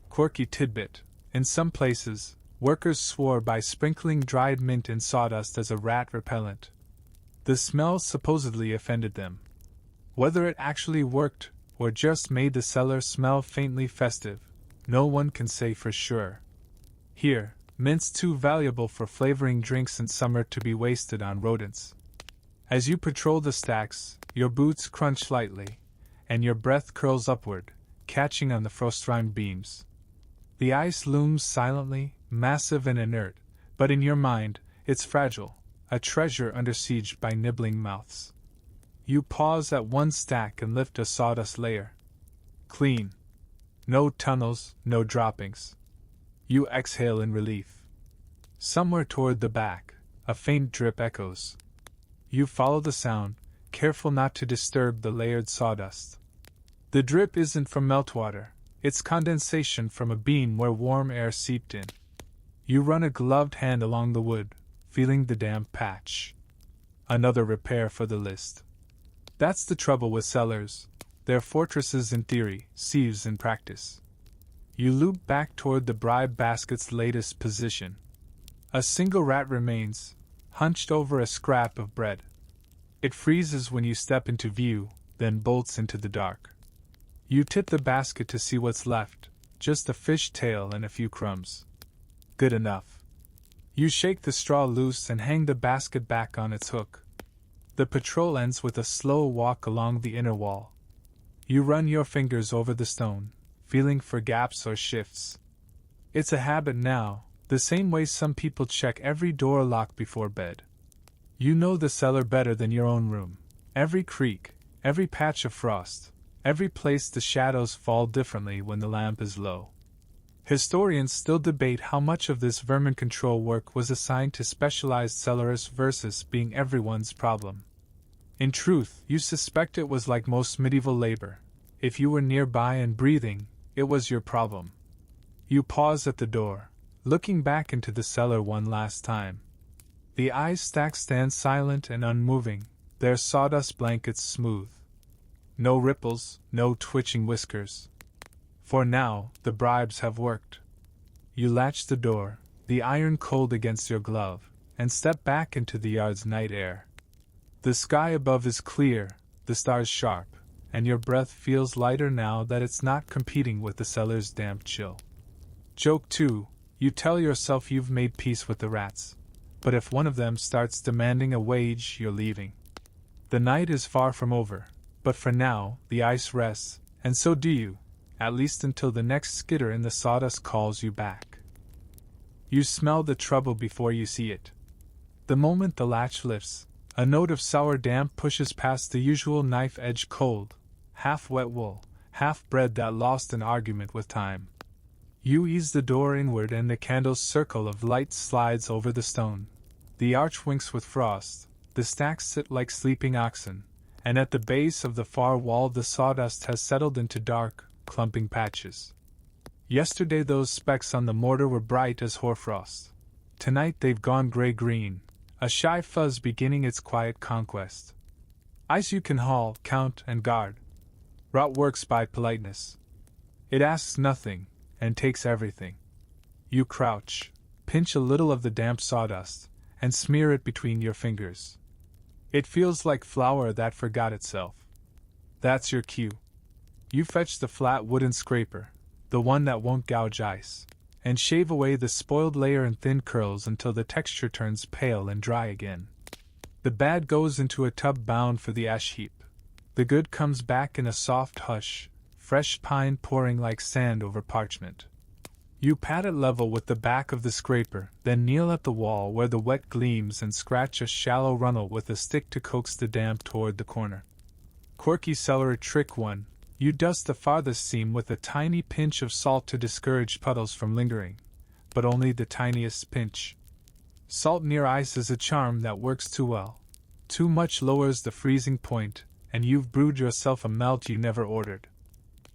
Quirky tidbit: in some places, workers swore by sprinkling dried mint in sawdust as a rat repellent. The smell supposedly offended them. Whether it actually worked, or just made the cellar smell faintly festive, No one can say for sure. Here, mint's too valuable for flavoring drinks in summer to be wasted on rodents. As you patrol the stacks, your boots crunch lightly, and your breath curls upward, catching on the frost-rimed beams. The ice looms silently, massive and inert, but in your mind, it's fragile, a treasure under siege by nibbling mouths. You pause at one stack and lift a sawdust layer. Clean. No tunnels, no droppings. You exhale in relief. Somewhere toward the back, a faint drip echoes. You follow the sound, careful not to disturb the layered sawdust. The drip isn't from meltwater, it's condensation from a beam where warm air seeped in. You run a gloved hand along the wood, feeling the damp patch. Another repair for the list. That's the trouble with cellars. They're fortresses in theory, sieves in practice. You loop back toward the bribe basket's latest position. A single rat remains, hunched over a scrap of bread. It freezes when you step into view, then bolts into the dark. You tip the basket to see what's left, just a fish tail and a few crumbs. Good enough. You shake the straw loose and hang the basket back on its hook. The patrol ends with a slow walk along the inner wall. You run your fingers over the stone, feeling for gaps or shifts. It's a habit now, the same way some people check every door lock before bed. You know the cellar better than your own room. Every creak, every patch of frost, every place the shadows fall differently when the lamp is low. Historians still debate how much of this vermin control work was assigned to specialized cellarists versus being everyone's problem. In truth, you suspect it was like most medieval labor. If you were nearby and breathing, it was your problem. You pause at the door, looking back into the cellar one last time. The ice stacks stand silent and unmoving, their sawdust blankets smooth. No ripples, no twitching whiskers. For now, the bribes have worked. You latch the door, the iron cold against your glove, and step back into the yard's night air. The sky above is clear, the stars sharp, and your breath feels lighter now that it's not competing with the cellar's damp chill. Joke 2, you tell yourself you've made peace with the rats, but if one of them starts demanding a wage, you're leaving. The night is far from over, but for now, the ice rests, and so do you, at least until the next skitter in the sawdust calls you back. You smell the trouble before you see it. The moment the latch lifts, a note of sour damp pushes past the usual knife-edge cold, half-wet wool, half-bread that lost an argument with time. You ease the door inward and the candle's circle of light slides over the stone. The arch winks with frost, the stacks sit like sleeping oxen, and at the base of the far wall the sawdust has settled into dark, clumping patches. Yesterday those specks on the mortar were bright as hoarfrost. Tonight they've gone gray-green, a shy fuzz beginning its quiet conquest. Ice you can haul, count, and guard. Rot works by politeness. It asks nothing, and takes everything. You crouch, pinch a little of the damp sawdust, and smear it between your fingers. It feels like flour that forgot itself. That's your cue. You fetch the flat wooden scraper, the one that won't gouge ice, and shave away the spoiled layer in thin curls until the texture turns pale and dry again. The bad goes into a tub bound for the ash heap. The good comes back in a soft hush, fresh pine pouring like sand over parchment. You pat it level with the back of the scraper, then kneel at the wall where the wet gleams and scratch a shallow runnel with a stick to coax the damp toward the corner. Quirky cellar trick 1. You dust the farthest seam with a tiny pinch of salt to discourage puddles from lingering, but only the tiniest pinch. Salt near ice is a charm that works too well. Too much lowers the freezing point, and you've brewed yourself a melt you never ordered.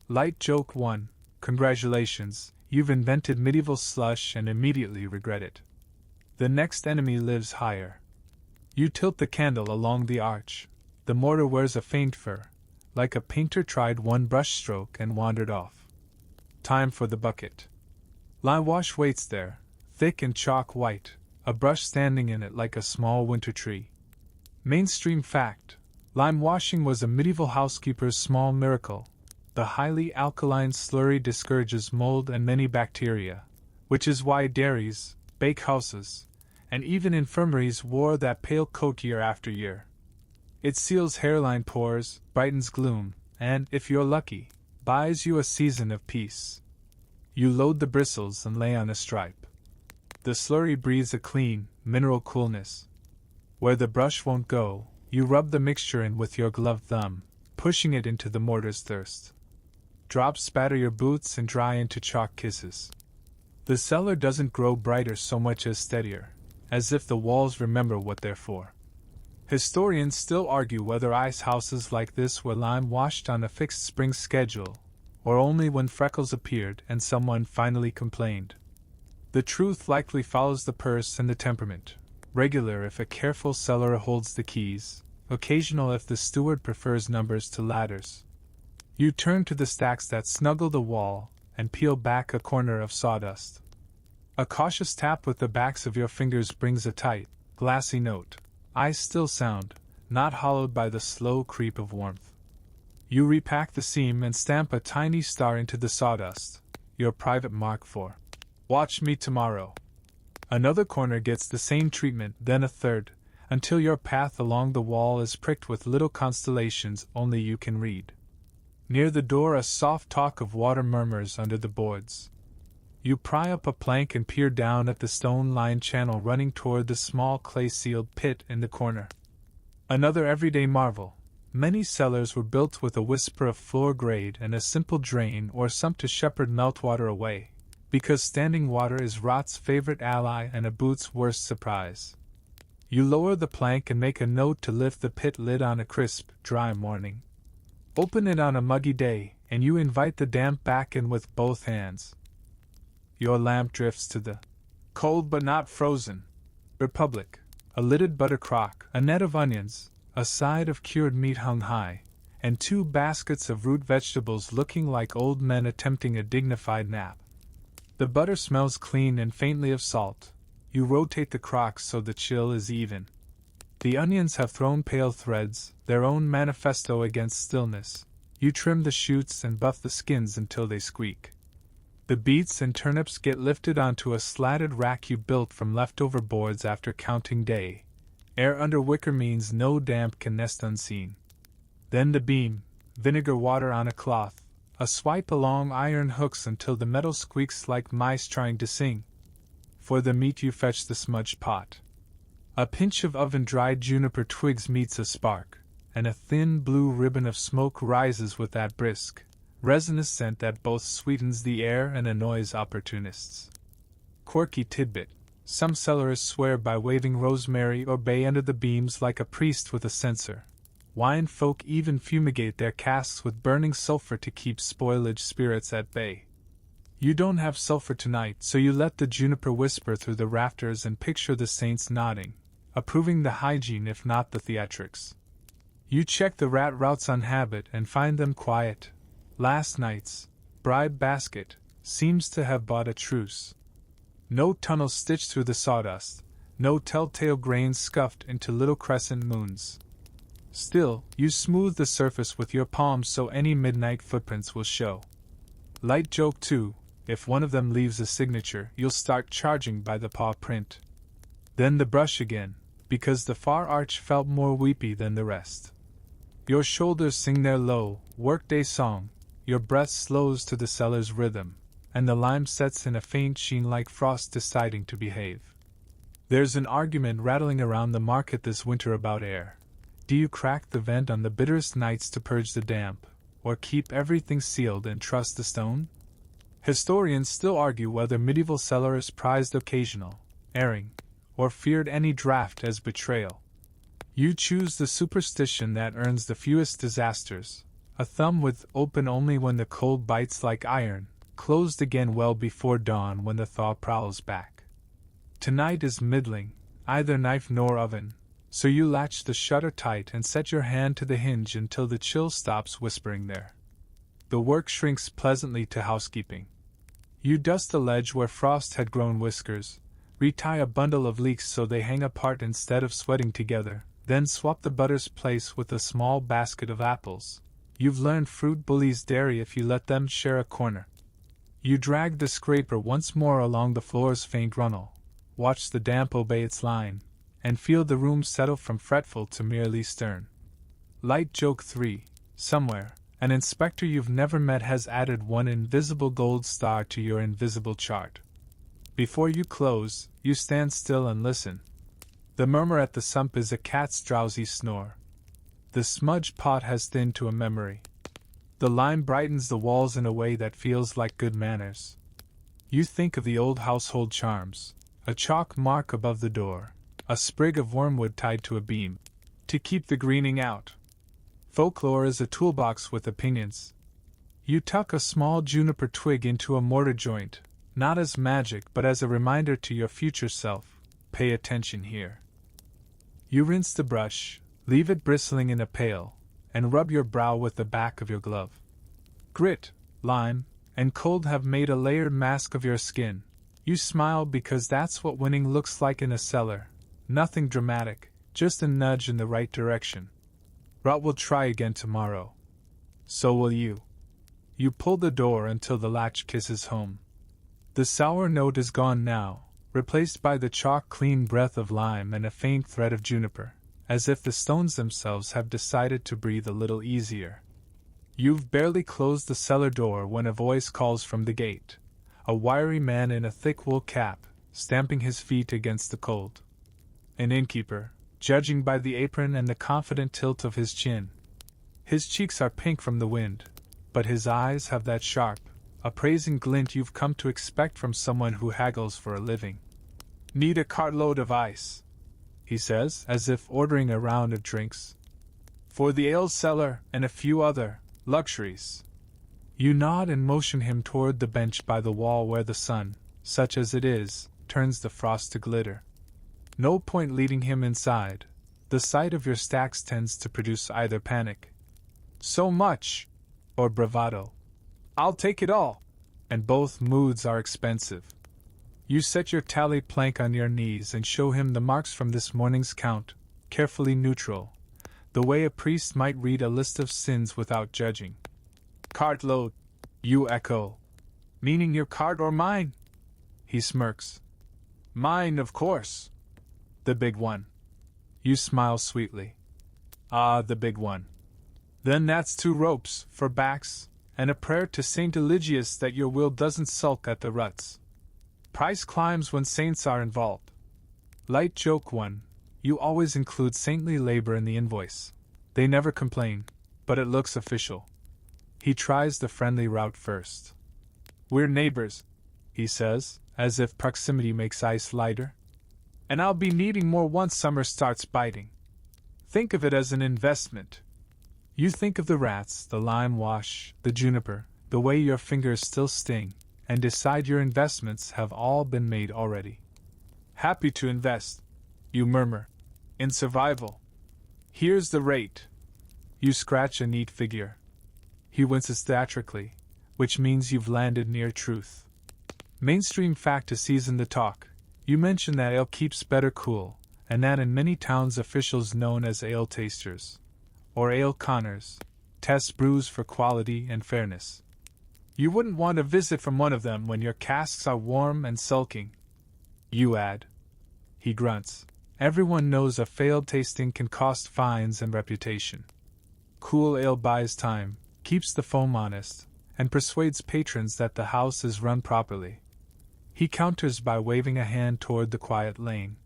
Light joke 1. Congratulations, you've invented medieval slush and immediately regret it. The next enemy lives higher. You tilt the candle along the arch. The mortar wears a faint fur, like a painter tried one brushstroke and wandered off. Time for the bucket. Lime wash waits there, thick and chalk white, a brush standing in it like a small winter tree. Mainstream fact: lime washing was a medieval housekeeper's small miracle. The highly alkaline slurry discourages mold and many bacteria, which is why dairies, bakehouses, and even infirmaries wore that pale coat year after year. It seals hairline pores, brightens gloom, and, if you're lucky, buys you a season of peace. You load the bristles and lay on a stripe. The slurry breathes a clean, mineral coolness. Where the brush won't go, you rub the mixture in with your gloved thumb, pushing it into the mortar's thirst. Drops spatter your boots and dry into chalk kisses. The cellar doesn't grow brighter so much as steadier, as if the walls remember what they're for. Historians still argue whether ice houses like this were lime-washed on a fixed spring schedule, or only when freckles appeared and someone finally complained. The truth likely follows the purse and the temperament, regular if a careful cellarer holds the keys, occasional if the steward prefers numbers to ladders. You turn to the stacks that snuggle the wall and peel back a corner of sawdust. A cautious tap with the backs of your fingers brings a tight, glassy note. Ice still sound, not hollowed by the slow creep of warmth. You repack the seam and stamp a tiny star into the sawdust, your private mark for "Watch me tomorrow." Another corner gets the same treatment, then a third, until your path along the wall is pricked with little constellations only you can read. Near the door a soft talk of water murmurs under the boards. You pry up a plank and peer down at the stone-lined channel running toward the small clay-sealed pit in the corner. Another everyday marvel. Many cellars were built with a whisper of floor grade and a simple drain or sump to shepherd meltwater away, because standing water is rot's favorite ally and a boot's worst surprise. You lower the plank and make a note to lift the pit lid on a crisp, dry morning. Open it on a muggy day, and you invite the damp back in with both hands. Your lamp drifts to the cold but not frozen republic, a lidded butter crock, a net of onions, a side of cured meat hung high, and 2 baskets of root vegetables looking like old men attempting a dignified nap. The butter smells clean and faintly of salt. You rotate the crock so the chill is even. The onions have thrown pale threads, their own manifesto against stillness. You trim the shoots and buff the skins until they squeak. The beets and turnips get lifted onto a slatted rack you built from leftover boards after counting day. Air under wicker means no damp can nest unseen. Then the beam, vinegar water on a cloth, a swipe along iron hooks until the metal squeaks like mice trying to sing. For the meat you fetch the smudged pot. A pinch of oven-dried juniper twigs meets a spark, and a thin blue ribbon of smoke rises with that brisk, resinous scent that both sweetens the air and annoys opportunists. Quirky tidbit. Some cellarists swear by waving rosemary or bay under the beams like a priest with a censer. Wine folk even fumigate their casks with burning sulfur to keep spoilage spirits at bay. You don't have sulfur tonight, so you let the juniper whisper through the rafters and picture the saints nodding, approving the hygiene if not the theatrics. You check the rat routes on habit and find them quiet. Last night's bribe basket seems to have bought a truce. No tunnels stitched through the sawdust, no telltale grains scuffed into little crescent moons. Still, you smooth the surface with your palms so any midnight footprints will show. Light joke too, if one of them leaves a signature, you'll start charging by the paw print. Then the brush again, because the far arch felt more weepy than the rest. Your shoulders sing their low, workday song, your breath slows to the cellar's rhythm, and the lime sets in a faint sheen like frost deciding to behave. There's an argument rattling around the market this winter about air. Do you crack the vent on the bitterest nights to purge the damp, or keep everything sealed and trust the stone? Historians still argue whether medieval cellars prized occasional airing, or feared any draught as betrayal. You choose the superstition that earns the fewest disasters, a thumb with open only when the cold bites like iron, closed again well before dawn when the thaw prowls back. Tonight is middling, either knife nor oven, so you latch the shutter tight and set your hand to the hinge until the chill stops whispering there. The work shrinks pleasantly to housekeeping. You dust the ledge where frost had grown whiskers, retie a bundle of leeks so they hang apart instead of sweating together, then swap the butter's place with a small basket of apples. You've learned fruit bullies dairy if you let them share a corner. You drag the scraper once more along the floor's faint runnel, watch the damp obey its line, and feel the room settle from fretful to merely stern. Light joke 3. Somewhere, an inspector you've never met has added one invisible gold star to your invisible chart. Before you close, you stand still and listen. The murmur at the sump is a cat's drowsy snore. The smudge pot has thinned to a memory. The lime brightens the walls in a way that feels like good manners. You think of the old household charms, a chalk mark above the door, a sprig of wormwood tied to a beam, to keep the greening out. Folklore is a toolbox with opinions. You tuck a small juniper twig into a mortar joint, not as magic but as a reminder to your future self, pay attention here. You rinse the brush, leave it bristling in a pail, and rub your brow with the back of your glove. Grit, lime, and cold have made a layered mask of your skin. You smile because that's what winning looks like in a cellar. Nothing dramatic, just a nudge in the right direction. Rot will try again tomorrow. So will you. You pull the door until the latch kisses home. The sour note is gone now, replaced by the chalk-clean breath of lime and a faint thread of juniper, as if the stones themselves have decided to breathe a little easier. You've barely closed the cellar door when a voice calls from the gate, a wiry man in a thick wool cap, stamping his feet against the cold. An innkeeper, judging by the apron and the confident tilt of his chin. His cheeks are pink from the wind, but his eyes have that sharp, appraising glint you've come to expect from someone who haggles for a living. Need a cartload of ice, he says, as if ordering a round of drinks. For the ale cellar and a few other luxuries. You nod and motion him toward the bench by the wall where the sun, such as it is, turns the frost to glitter. No point leading him inside. The sight of your stacks tends to produce either panic. So much! Or bravado. I'll take it all! And both moods are expensive. You set your tally plank on your knees and show him the marks from this morning's count, carefully neutral, the way a priest might read a list of sins without judging. Cartload, you echo. Meaning your cart or mine? He smirks. Mine, of course. The big one. You smile sweetly. Ah, the big one. Then that's 2 ropes for backs, and a prayer to Saint Eligius that your will doesn't sulk at the ruts. Price climbs when saints are involved. Light joke 1. You always include saintly labor in the invoice. They never complain, but it looks official. He tries the friendly route first. We're neighbors, he says, as if proximity makes ice lighter. And I'll be needing more once summer starts biting. Think of it as an investment. You think of the rats, the lime wash, the juniper, the way your fingers still sting, and decide your investments have all been made already. Happy to invest, you murmur, in survival. Here's the rate. You scratch a neat figure. He winces theatrically, which means you've landed near truth. Mainstream fact to season the talk. You mention that ale keeps better cool, and that in many towns officials known as ale tasters, or ale conners, test brews for quality and fairness. You wouldn't want a visit from one of them when your casks are warm and sulking. You add. He grunts. Everyone knows a failed tasting can cost fines and reputation. Cool ale buys time, keeps the foam honest, and persuades patrons that the house is run properly. He counters by waving a hand toward the quiet lane.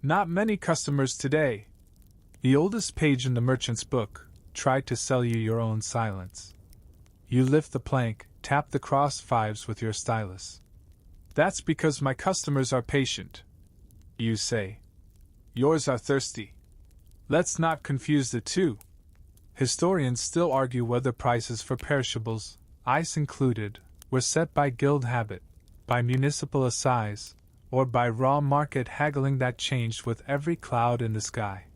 Not many customers today. The oldest page in the merchant's book tried to sell you your own silence. You lift the plank, tap the cross fives with your stylus. That's because my customers are patient, you say. Yours are thirsty. Let's not confuse the two. Historians still argue whether prices for perishables, ice included, were set by guild habit, by municipal assize, or by raw market haggling that changed with every cloud in the sky.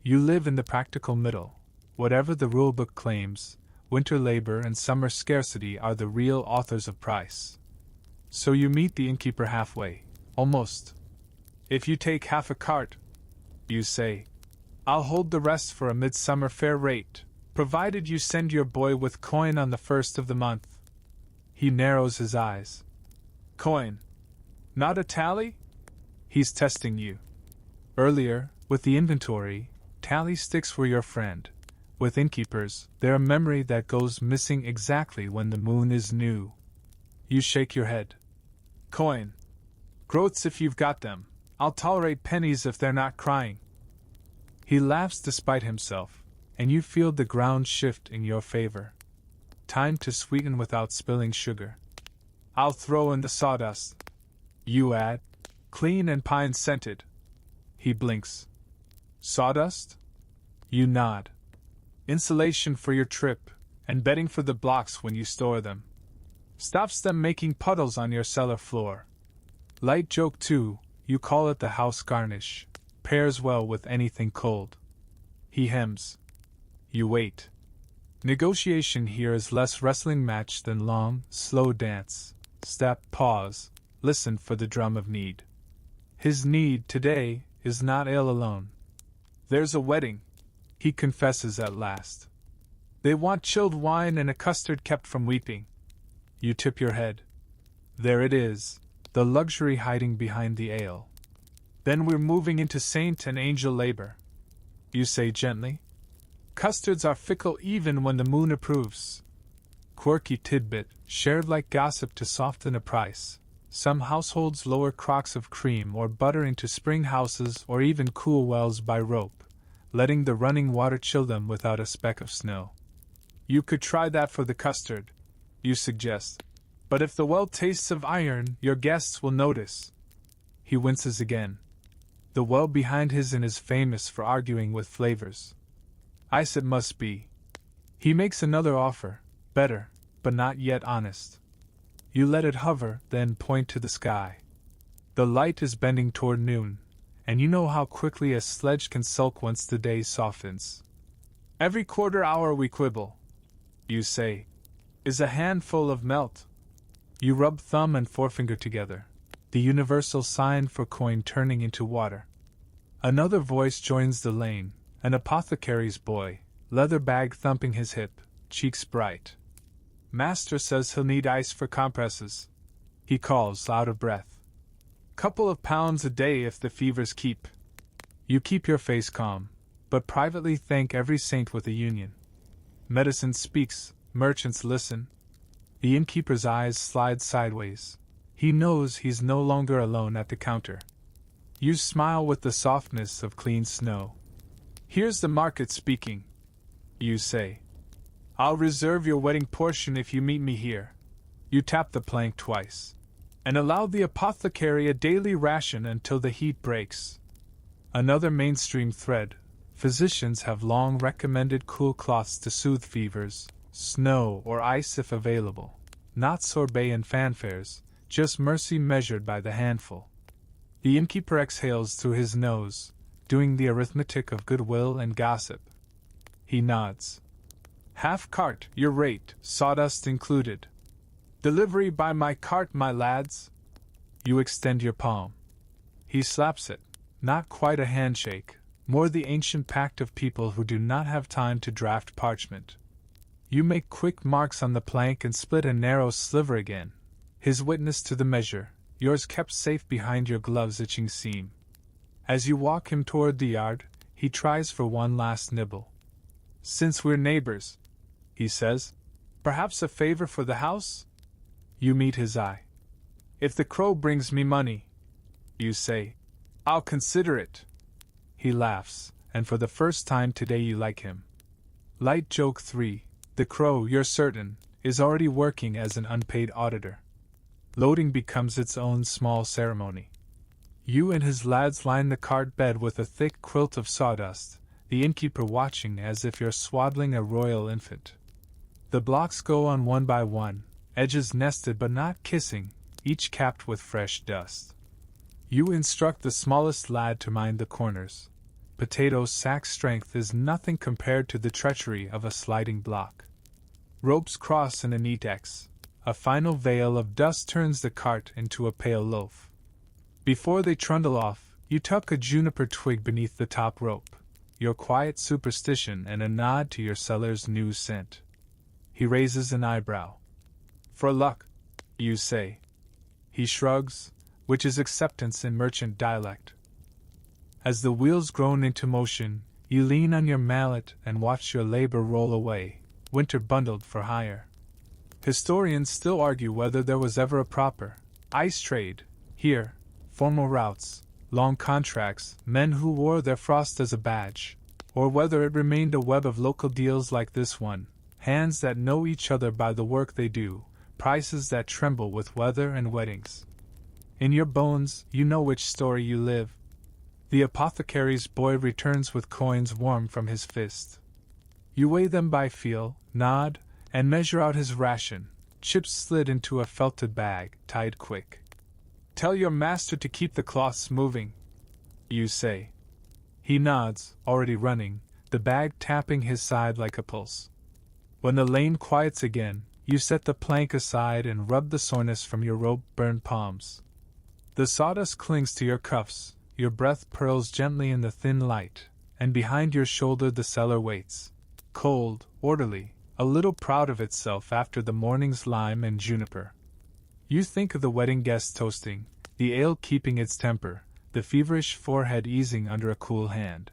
You live in the practical middle. Whatever the rulebook claims, winter labor and summer scarcity are the real authors of price. So you meet the innkeeper halfway, almost. If you take half a cart, you say, I'll hold the rest for a midsummer fair rate. Provided you send your boy with coin on the 1st of the month. He narrows his eyes. Coin. Not a tally? He's testing you. Earlier, with the inventory, tally sticks were your friend. With innkeepers, they're a memory that goes missing exactly when the moon is new. You shake your head. Coin. Groats if you've got them. I'll tolerate pennies if they're not crying. He laughs despite himself, and you feel the ground shift in your favor. Time to sweeten without spilling sugar. I'll throw in the sawdust. You add. Clean and pine-scented. He blinks. Sawdust? You nod. Insulation for your trip, and bedding for the blocks when you store them. Stops them making puddles on your cellar floor. Light joke too, you call it the house garnish. Pairs well with anything cold. He hems. You wait. Negotiation here is less wrestling match than long, slow dance. Step, pause, listen for the drum of need. His need, today, is not ale alone. There's a wedding, he confesses at last. They want chilled wine and a custard kept from weeping. You tip your head. There it is, the luxury hiding behind the ale. Then we're moving into saint and angel labor. You say gently. Custards are fickle even when the moon approves. Quirky tidbit, shared like gossip to soften a price. Some households lower crocks of cream or butter into spring houses or even cool wells by rope, letting the running water chill them without a speck of snow. You could try that for the custard, you suggest. But if the well tastes of iron, your guests will notice. He winces again. The well behind his inn is famous for arguing with flavors. Ice it must be. He makes another offer, better, but not yet honest. You let it hover, then point to the sky. The light is bending toward noon, and you know how quickly a sledge can sulk once the day softens. Every quarter hour we quibble, you say. Is a handful of melt. You rub thumb and forefinger together, the universal sign for coin turning into water. Another voice joins the lane, an apothecary's boy, leather bag thumping his hip, cheeks bright. Master says he'll need ice for compresses. He calls, out of breath. Couple of pounds a day if the fevers keep. You keep your face calm, but privately thank every saint with a union. Medicine speaks, merchants listen. The innkeeper's eyes slide sideways. He knows he's no longer alone at the counter. You smile with the softness of clean snow. Here's the market speaking, you say. I'll reserve your wedding portion if you meet me here. You tap the plank twice. And allow the apothecary a daily ration until the heat breaks. Another mainstream thread. Physicians have long recommended cool cloths to soothe fevers, snow or ice if available. Not sorbet and fanfares, just mercy measured by the handful. The innkeeper exhales through his nose, doing the arithmetic of goodwill and gossip. He nods. Half cart, your rate, sawdust included. Delivery by my cart, my lads. You extend your palm. He slaps it, not quite a handshake, more the ancient pact of people who do not have time to draft parchment. You make quick marks on the plank and split a narrow sliver again, his witness to the measure, yours kept safe behind your glove's itching seam. As you walk him toward the yard, he tries for one last nibble. Since we're neighbors, he says, perhaps a favor for the house? You meet his eye. If the crow brings me money, you say, I'll consider it. He laughs, and for the first time today you like him. Light joke 3. The crow, you're certain, is already working as an unpaid auditor. Loading becomes its own small ceremony. You and his lads line the cart bed with a thick quilt of sawdust, the innkeeper watching as if you're swaddling a royal infant. The blocks go on one by one, edges nested but not kissing, each capped with fresh dust. You instruct the smallest lad to mind the corners. Potato sack strength is nothing compared to the treachery of a sliding block. Ropes cross in a neat X. A final veil of dust turns the cart into a pale loaf. Before they trundle off, you tuck a juniper twig beneath the top rope. your quiet superstition, and a nod to your cellar's new scent. He raises an eyebrow. For luck, you say. He shrugs, which is acceptance in merchant dialect. As the wheels groan into motion, you lean on your mallet and watch your labor roll away, winter bundled for hire. Historians still argue whether there was ever a proper ice trade here, formal routes, long contracts, men who wore their frost as a badge, or whether it remained a web of local deals like this one, hands that know each other by the work they do, prices that tremble with weather and weddings. In your bones, you know which story you live. The apothecary's boy returns with coins warm from his fist. You weigh them by feel, nod, and measure out his ration, chips slid into a felted bag, tied quick. Tell your master to keep the cloths moving, you say. He nods, already running, the bag tapping his side like a pulse. When the lane quiets again, you set the plank aside and rub the soreness from your rope-burned palms. The sawdust clings to your cuffs, your breath purls gently in the thin light, and behind your shoulder the cellar waits, cold, orderly, a little proud of itself after the morning's lime and juniper. You think of the wedding guests toasting, the ale keeping its temper, the feverish forehead easing under a cool hand.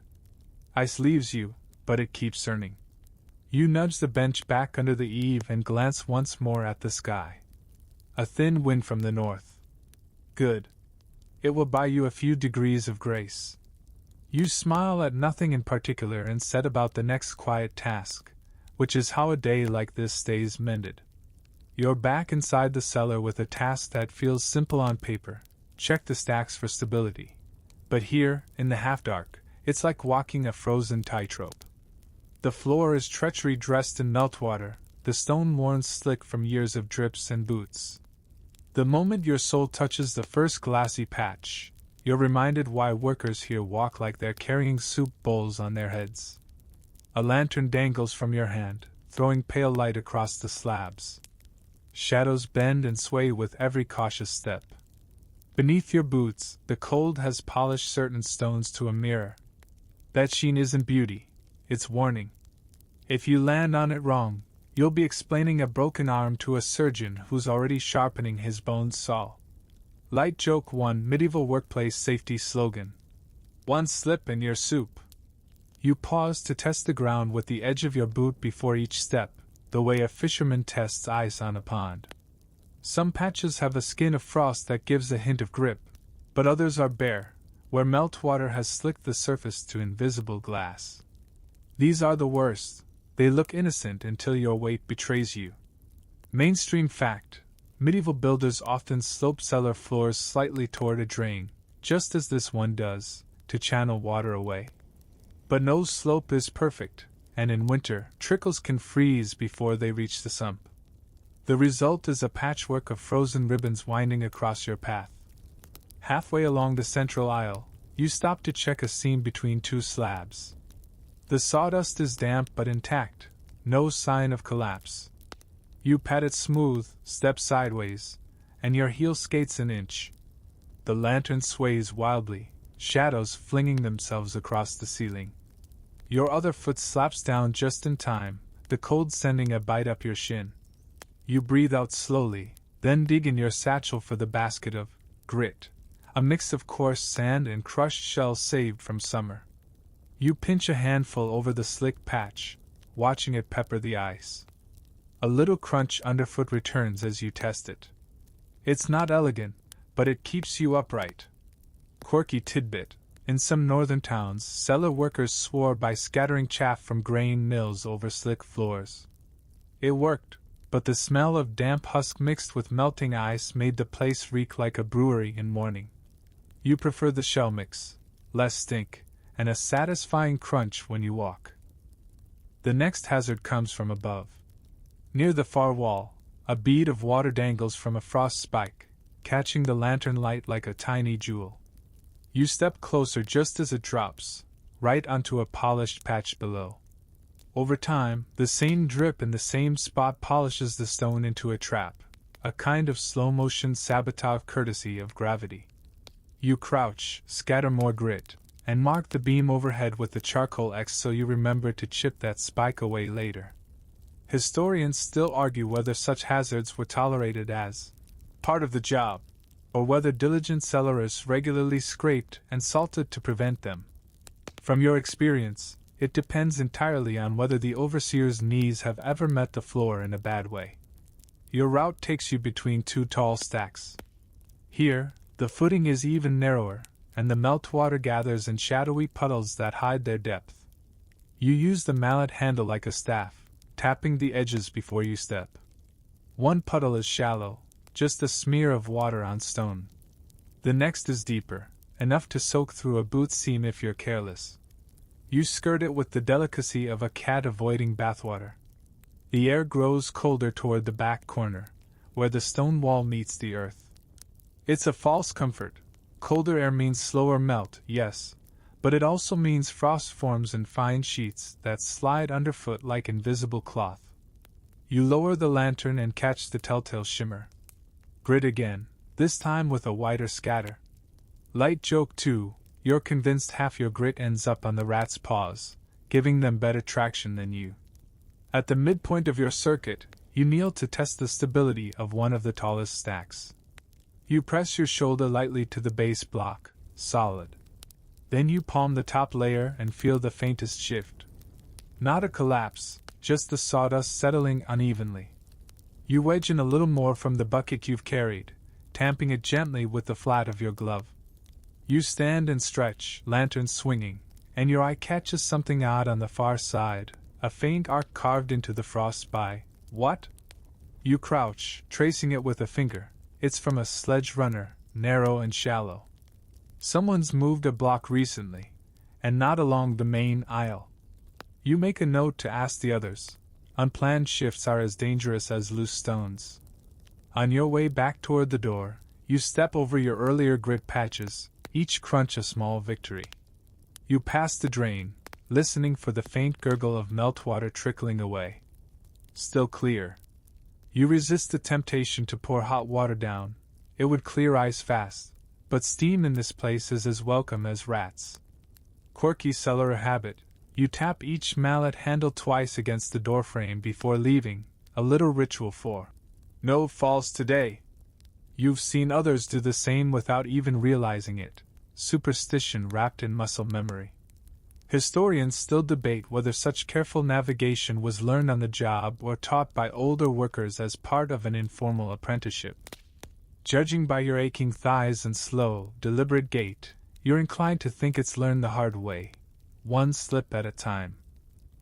Ice leaves you, but it keeps turning. You nudge the bench back under the eave and glance once more at the sky. A thin wind from the north. Good. It will buy you a few degrees of grace. You smile at nothing in particular and set about the next quiet task, which is how a day like this stays mended. You're back inside the cellar with a task that feels simple on paper. Check the stacks for stability. But here, in the half-dark, it's like walking a frozen tightrope. The floor is treachery dressed in meltwater, the stone worn slick from years of drips and boots. The moment your soul touches the first glassy patch, you're reminded why workers here walk like they're carrying soup bowls on their heads. A lantern dangles from your hand, throwing pale light across the slabs. Shadows bend and sway with every cautious step. Beneath your boots, the cold has polished certain stones to a mirror. That sheen isn't beauty, it's warning. If you land on it wrong, you'll be explaining a broken arm to a surgeon who's already sharpening his bones saw. Light joke 1, medieval workplace safety slogan. One slip and you're soup. You pause to test the ground with the edge of your boot before each step, the way a fisherman tests ice on a pond. Some patches have a skin of frost that gives a hint of grip, but others are bare, where meltwater has slicked the surface to invisible glass. These are the worst. They look innocent until your weight betrays you. Mainstream fact: medieval builders often slope cellar floors slightly toward a drain, just as this one does, to channel water away. But no slope is perfect, and in winter, trickles can freeze before they reach the sump. The result is a patchwork of frozen ribbons winding across your path. Halfway along the central aisle, you stop to check a seam between two slabs. The sawdust is damp but intact, no sign of collapse. You pat it smooth, step sideways, and your heel skates an inch. The lantern sways wildly, shadows flinging themselves across the ceiling. Your other foot slaps down just in time, the cold sending a bite up your shin. You breathe out slowly, then dig in your satchel for the basket of grit, a mix of coarse sand and crushed shells saved from summer. You pinch a handful over the slick patch, watching it pepper the ice. A little crunch underfoot returns as you test it. It's not elegant, but it keeps you upright. Quirky tidbit: in some northern towns, cellar workers swore by scattering chaff from grain mills over slick floors. It worked, but the smell of damp husk mixed with melting ice made the place reek like a brewery in morning. You prefer the shell mix, less stink, and a satisfying crunch when you walk. The next hazard comes from above. Near the far wall, a bead of water dangles from a frost spike, catching the lantern light like a tiny jewel. You step closer just as it drops, right onto a polished patch below. Over time, the same drip in the same spot polishes the stone into a trap, a kind of slow-motion sabotage courtesy of gravity. You crouch, scatter more grit, and mark the beam overhead with the charcoal X so you remember to chip that spike away later. Historians still argue whether such hazards were tolerated as part of the job, or whether diligent cellarists regularly scraped and salted to prevent them. From your experience, it depends entirely on whether the overseer's knees have ever met the floor in a bad way. Your route takes you between two tall stacks. Here, the footing is even narrower, and the meltwater gathers in shadowy puddles that hide their depth. You use the mallet handle like a staff, tapping the edges before you step. One puddle is shallow, just a smear of water on stone. The next is deeper, enough to soak through a boot seam if you're careless. You skirt it with the delicacy of a cat avoiding bathwater. The air grows colder toward the back corner, where the stone wall meets the earth. It's a false comfort. Colder air means slower melt, yes, but it also means frost forms in fine sheets that slide underfoot like invisible cloth. You lower the lantern and catch the telltale shimmer. Grit again, this time with a wider scatter. Light joke too, you're convinced half your grit ends up on the rat's paws, giving them better traction than you. At the midpoint of your circuit, you kneel to test the stability of one of the tallest stacks. You press your shoulder lightly to the base block, solid. Then you palm the top layer and feel the faintest shift. Not a collapse, just the sawdust settling unevenly. You wedge in a little more from the bucket you've carried, tamping it gently with the flat of your glove. You stand and stretch, lantern swinging, and your eye catches something odd on the far side, a faint arc carved into the frost by, what? You crouch, tracing it with a finger. It's from a sledge runner, narrow and shallow. Someone's moved a block recently, and not along the main aisle. You make a note to ask the others. Unplanned shifts are as dangerous as loose stones. On your way back toward the door, you step over your earlier grit patches, each crunch a small victory. You pass the drain, listening for the faint gurgle of meltwater trickling away. Still clear. You resist the temptation to pour hot water down. It would clear ice fast, but steam in this place is as welcome as rats. Quirky cellar habit, you tap each mallet handle twice against the doorframe before leaving, a little ritual for no falls today. You've seen others do the same without even realizing it, superstition wrapped in muscle memory. Historians still debate whether such careful navigation was learned on the job or taught by older workers as part of an informal apprenticeship. Judging by your aching thighs and slow, deliberate gait, you're inclined to think it's learned the hard way, one slip at a time.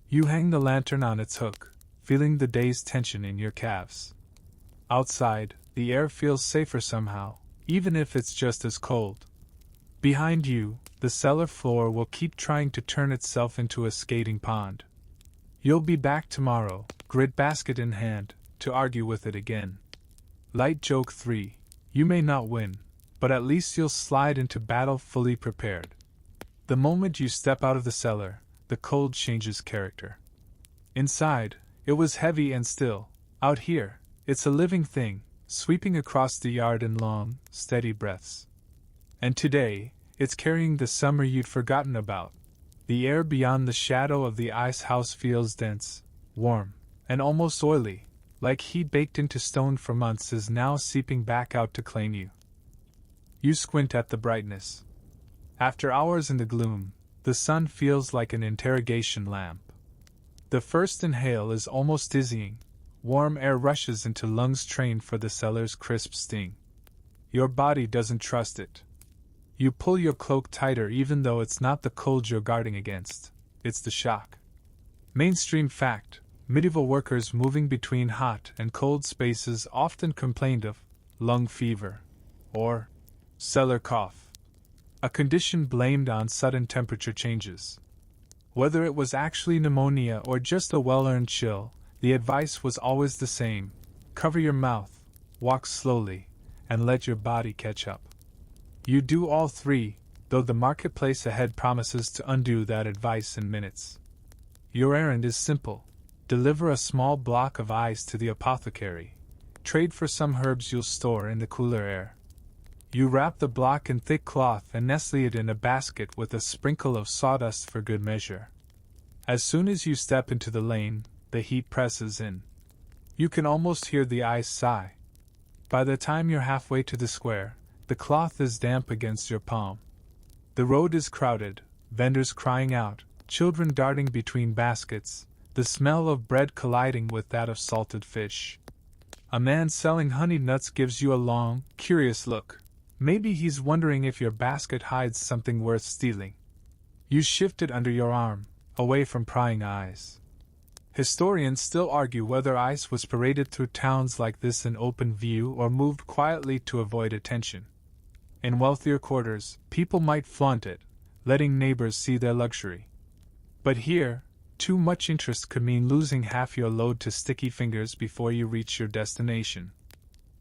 You hang the lantern on its hook, feeling the day's tension in your calves. Outside, the air feels safer somehow, even if it's just as cold. Behind you, the cellar floor will keep trying to turn itself into a skating pond. You'll be back tomorrow, grit basket in hand, to argue with it again. Light joke 3. You may not win, but at least you'll slide into battle fully prepared. The moment you step out of the cellar, the cold changes character. Inside, it was heavy and still. Out here, it's a living thing, sweeping across the yard in long, steady breaths. And today, it's carrying the summer you'd forgotten about. The air beyond the shadow of the ice house feels dense, warm, and almost oily, like heat baked into stone for months is now seeping back out to claim you. You squint at the brightness. After hours in the gloom, the sun feels like an interrogation lamp. The first inhale is almost dizzying. Warm air rushes into lungs trained for the cellar's crisp sting. Your body doesn't trust it. You pull your cloak tighter even though it's not the cold you're guarding against, it's the shock. Mainstream fact, medieval workers moving between hot and cold spaces often complained of lung fever or cellar cough, a condition blamed on sudden temperature changes. Whether it was actually pneumonia or just a well-earned chill, the advice was always the same: cover your mouth, walk slowly, and let your body catch up. You do all three, though the marketplace ahead promises to undo that advice in minutes. Your errand is simple: deliver a small block of ice to the apothecary. Trade for some herbs you'll store in the cooler air. You wrap the block in thick cloth and nestle it in a basket with a sprinkle of sawdust for good measure. As soon as you step into the lane, the heat presses in. You can almost hear the ice sigh. By the time you're halfway to the square, the cloth is damp against your palm. The road is crowded, vendors crying out, children darting between baskets, the smell of bread colliding with that of salted fish. A man selling honey nuts gives you a long, curious look. Maybe he's wondering if your basket hides something worth stealing. You shift it under your arm, away from prying eyes. Historians still argue whether ice was paraded through towns like this in open view or moved quietly to avoid attention. In wealthier quarters, people might flaunt it, letting neighbors see their luxury. But here, too much interest could mean losing half your load to sticky fingers before you reach your destination.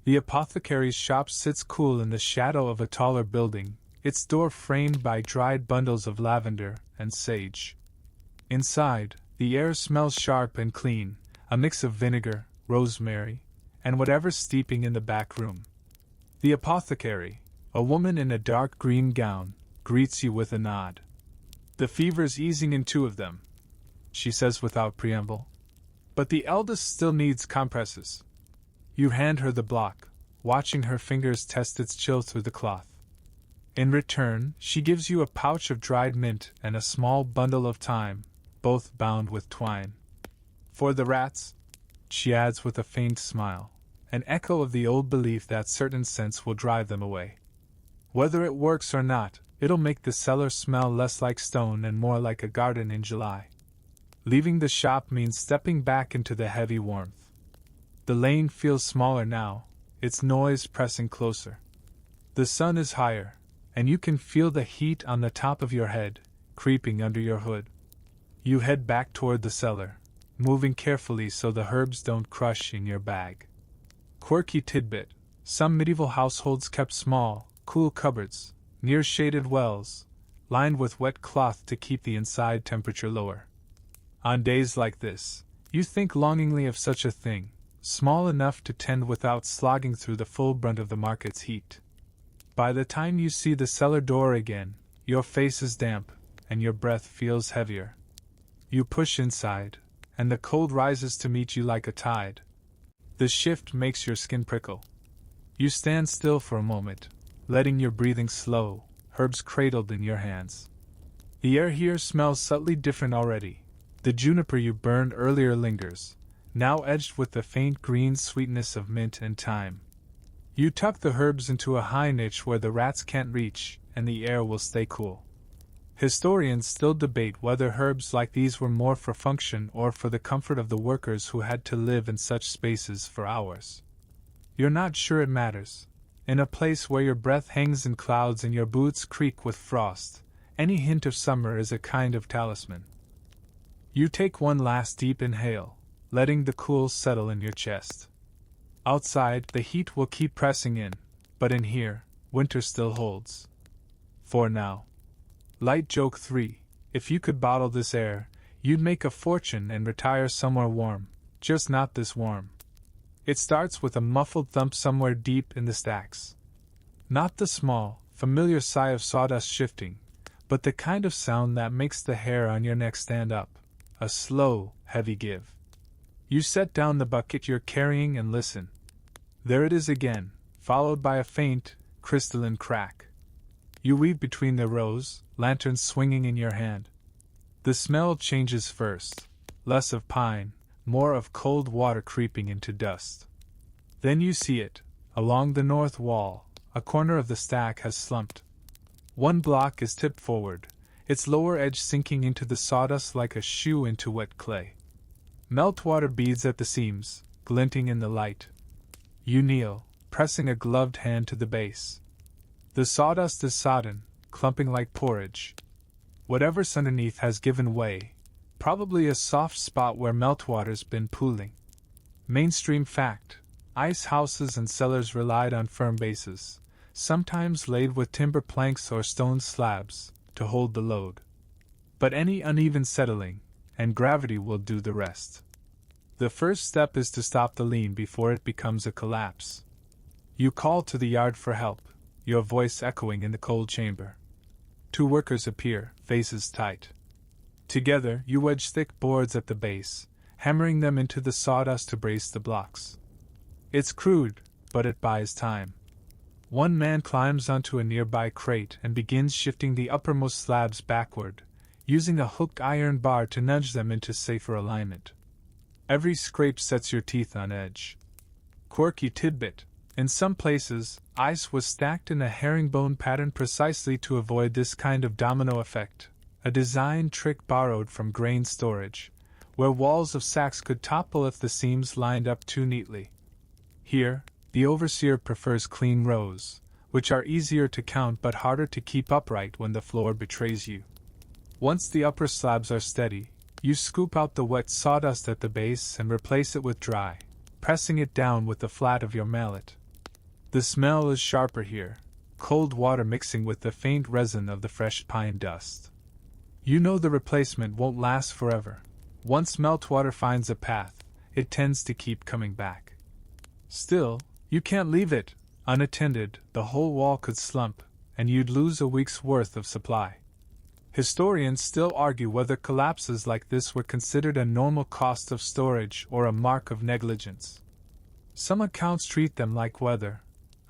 The apothecary's shop sits cool in the shadow of a taller building, its door framed by dried bundles of lavender and sage. Inside, the air smells sharp and clean, a mix of vinegar, rosemary, and whatever's steeping in the back room. The apothecary, a woman in a dark green gown, greets you with a nod. "The fever's easing in 2 of them," she says without preamble. "But the eldest still needs compresses." You hand her the block, watching her fingers test its chill through the cloth. In return, she gives you a pouch of dried mint and a small bundle of thyme, both bound with twine. "For the rats," she adds with a faint smile, an echo of the old belief that certain scents will drive them away. Whether it works or not, it'll make the cellar smell less like stone and more like a garden in July. Leaving the shop means stepping back into the heavy warmth. The lane feels smaller now, its noise pressing closer. The sun is higher, and you can feel the heat on the top of your head, creeping under your hood. You head back toward the cellar, moving carefully so the herbs don't crush in your bag. Quirky tidbit: some medieval households kept small, cool cupboards, near shaded wells, lined with wet cloth to keep the inside temperature lower. On days like this, you think longingly of such a thing, small enough to tend without slogging through the full brunt of the market's heat. By the time you see the cellar door again, your face is damp, and your breath feels heavier. You push inside, and the cold rises to meet you like a tide. The shift makes your skin prickle. You stand still for a moment, letting your breathing slow, herbs cradled in your hands. The air here smells subtly different already. The juniper you burned earlier lingers, now edged with the faint green sweetness of mint and thyme. You tuck the herbs into a high niche where the rats can't reach, and the air will stay cool. Historians still debate whether herbs like these were more for function or for the comfort of the workers who had to live in such spaces for hours. You're not sure it matters. In a place where your breath hangs in clouds and your boots creak with frost, any hint of summer is a kind of talisman. You take one last deep inhale, letting the cool settle in your chest. Outside, the heat will keep pressing in, but in here, winter still holds. For now. Light joke 3. If you could bottle this air, you'd make a fortune and retire somewhere warm, just not this warm. It starts with a muffled thump somewhere deep in the stacks. Not the small, familiar sigh of sawdust shifting, but the kind of sound that makes the hair on your neck stand up. A slow, heavy give. You set down the bucket you're carrying and listen. There it is again, followed by a faint, crystalline crack. You weave between the rows, lanterns swinging in your hand. The smell changes first, less of pine, more of cold water creeping into dust. Then you see it, along the north wall, a corner of the stack has slumped. One block is tipped forward, its lower edge sinking into the sawdust like a shoe into wet clay. Meltwater beads at the seams, glinting in the light. You kneel, pressing a gloved hand to the base. The sawdust is sodden, clumping like porridge. Whatever's underneath has given way, probably a soft spot where meltwater's been pooling. Mainstream fact: ice houses and cellars relied on firm bases, sometimes laid with timber planks or stone slabs, to hold the load. But any uneven settling, and gravity will do the rest. The first step is to stop the lean before it becomes a collapse. You call to the yard for help. your voice echoing in the cold chamber. 2 workers appear, faces tight. Together, you wedge thick boards at the base, hammering them into the sawdust to brace the blocks. It's crude, but it buys time. One man climbs onto a nearby crate and begins shifting the uppermost slabs backward, using a hooked iron bar to nudge them into safer alignment. Every scrape sets your teeth on edge. Quirky tidbit: in some places, ice was stacked in a herringbone pattern precisely to avoid this kind of domino effect, a design trick borrowed from grain storage, where walls of sacks could topple if the seams lined up too neatly. Here, the overseer prefers clean rows, which are easier to count but harder to keep upright when the floor betrays you. Once the upper slabs are steady, you scoop out the wet sawdust at the base and replace it with dry, pressing it down with the flat of your mallet. The smell is sharper here, cold water mixing with the faint resin of the fresh pine dust. You know the replacement won't last forever. Once meltwater finds a path, it tends to keep coming back. Still, you can't leave it unattended. The whole wall could slump, and you'd lose a week's worth of supply. Historians still argue whether collapses like this were considered a normal cost of storage or a mark of negligence. Some accounts treat them like weather,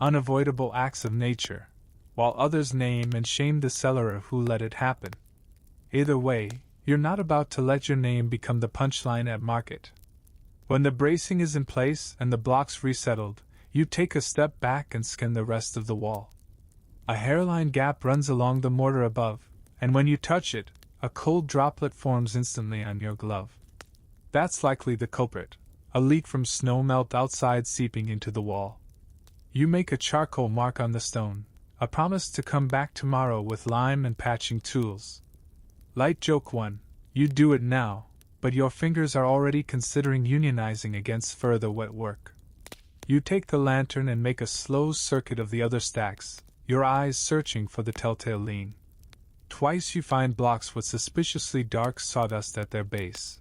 unavoidable acts of nature, while others name and shame the cellarer who let it happen. Either way, you're not about to let your name become the punchline at market. When the bracing is in place and the blocks resettled, you take a step back and scan the rest of the wall. A hairline gap runs along the mortar above, and when you touch it, a cold droplet forms instantly on your glove. That's likely the culprit, a leak from snow melt outside seeping into the wall. You make a charcoal mark on the stone, a promise to come back tomorrow with lime and patching tools. Light joke 1, you do it now, but your fingers are already considering unionizing against further wet work. You take the lantern and make a slow circuit of the other stacks, your eyes searching for the telltale lean. Twice you find blocks with suspiciously dark sawdust at their base,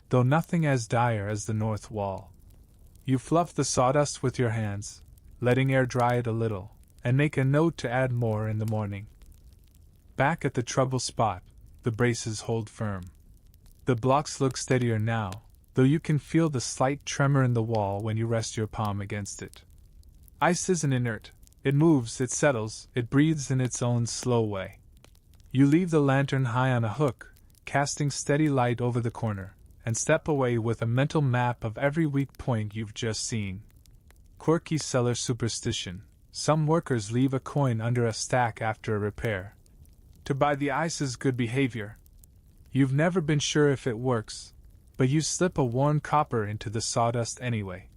though nothing as dire as the north wall. You fluff the sawdust with your hands, letting air dry it a little, and make a note to add more in the morning. Back at the trouble spot, the braces hold firm. The blocks look steadier now, though you can feel the slight tremor in the wall when you rest your palm against it. Ice isn't inert. It moves, it settles, it breathes in its own slow way. You leave the lantern high on a hook, casting steady light over the corner, and step away with a mental map of every weak point you've just seen. Quirky cellar superstition: some workers leave a coin under a stack after a repair. To buy the ice is good behavior. You've never been sure if it works, but you slip a worn copper into the sawdust anyway.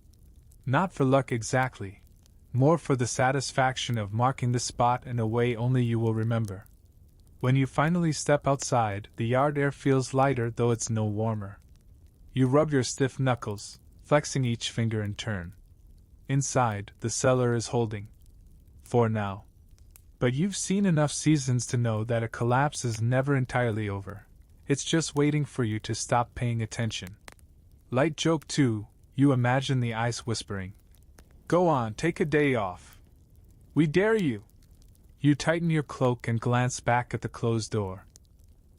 Not for luck exactly, more for the satisfaction of marking the spot in a way only you will remember. When you finally step outside, the yard air feels lighter, though it's no warmer. You rub your stiff knuckles, flexing each finger in turn. Inside, the cellar is holding. For now. But you've seen enough seasons to know that a collapse is never entirely over. It's just waiting for you to stop paying attention. Light joke 2, you imagine the ice whispering. Go on, take a day off. We dare you. You tighten your cloak and glance back at the closed door.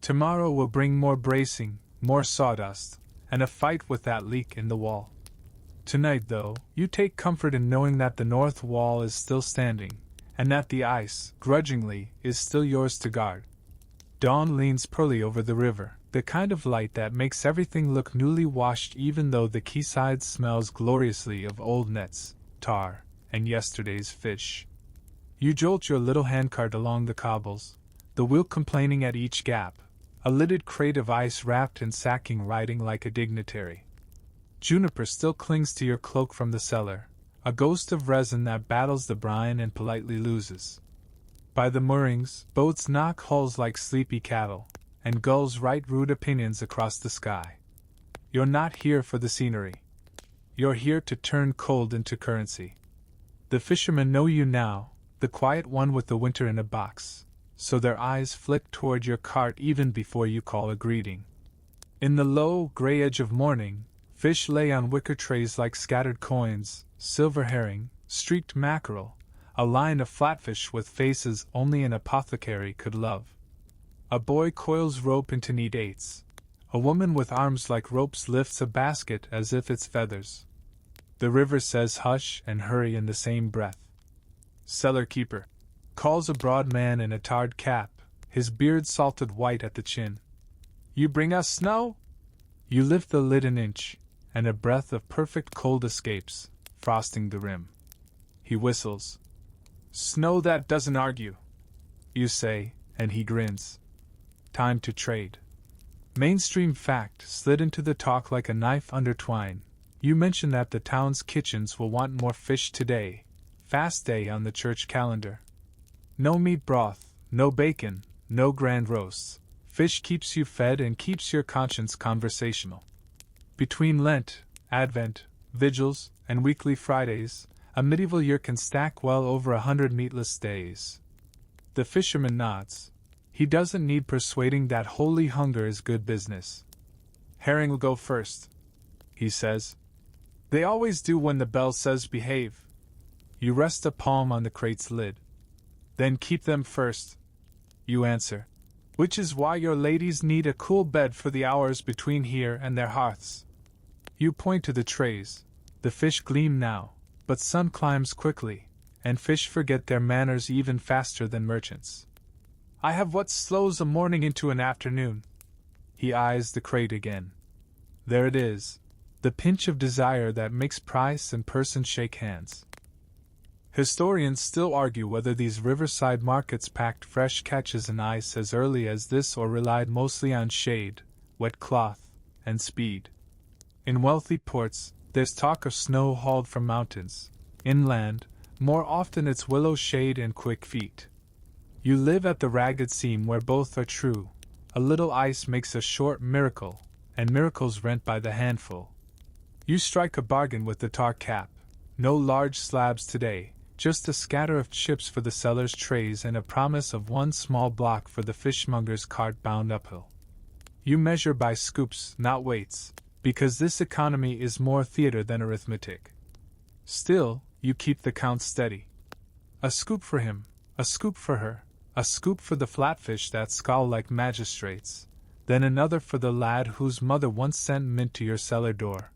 Tomorrow will bring more bracing, more sawdust, and a fight with that leak in the wall. Tonight, though, you take comfort in knowing that the north wall is still standing, and that the ice, grudgingly, is still yours to guard. Dawn leans pearly over the river, the kind of light that makes everything look newly washed even though the quayside smells gloriously of old nets, tar, and yesterday's fish. You jolt your little handcart along the cobbles, the wheel complaining at each gap, a lidded crate of ice wrapped in sacking riding like a dignitary. Juniper still clings to your cloak from the cellar, a ghost of resin that battles the brine and politely loses. By the moorings, boats knock hulls like sleepy cattle, and gulls write rude opinions across the sky. You're not here for the scenery. You're here to turn cold into currency. The fishermen know you now, the quiet one with the winter in a box, so their eyes flick toward your cart even before you call a greeting. In the low, gray edge of morning, fish lay on wicker trays like scattered coins, silver herring, streaked mackerel, a line of flatfish with faces only an apothecary could love. A boy coils rope into neat eights. A woman with arms like ropes lifts a basket as if it's feathers. The river says hush and hurry in the same breath. Cellar keeper, calls a broad man in a tarred cap, his beard salted white at the chin. You bring us snow? You lift the lid an inch, and a breath of perfect cold escapes, frosting the rim. He whistles. Snow that doesn't argue, you say, and he grins. Time to trade. Mainstream fact slid into the talk like a knife under twine. You mention that the town's kitchens will want more fish today. Fast day on the church calendar. No meat broth, no bacon, no grand roasts. Fish keeps you fed and keeps your conscience conversational. Between Lent, Advent, Vigils, and weekly Fridays, a medieval year can stack well over 100 meatless days. The fisherman nods. He doesn't need persuading that holy hunger is good business. Herring will go first, he says. They always do when the bell says behave. You rest a palm on the crate's lid. Then keep them first, you answer. Which is why your ladies need a cool bed for the hours between here and their hearths. You point to the trays. The fish gleam now, but sun climbs quickly, and fish forget their manners even faster than merchants. I have what slows a morning into an afternoon. He eyes the crate again. There it is, the pinch of desire that makes price and person shake hands. Historians still argue whether these riverside markets packed fresh catches and ice as early as this or relied mostly on shade, wet cloth, and speed. In wealthy ports, there's talk of snow hauled from mountains. Inland, more often it's willow shade and quick feet. You live at the ragged seam where both are true. A little ice makes a short miracle, and miracles rent by the handful. You strike a bargain with the tar cap. No large slabs today. Just a scatter of chips for the seller's trays and a promise of one small block for the fishmonger's cart bound uphill. You measure by scoops, not weights, because this economy is more theater than arithmetic. Still, you keep the count steady. A scoop for him, a scoop for her, a scoop for the flatfish that scowl like magistrates, then another for the lad whose mother once sent mint to your cellar door.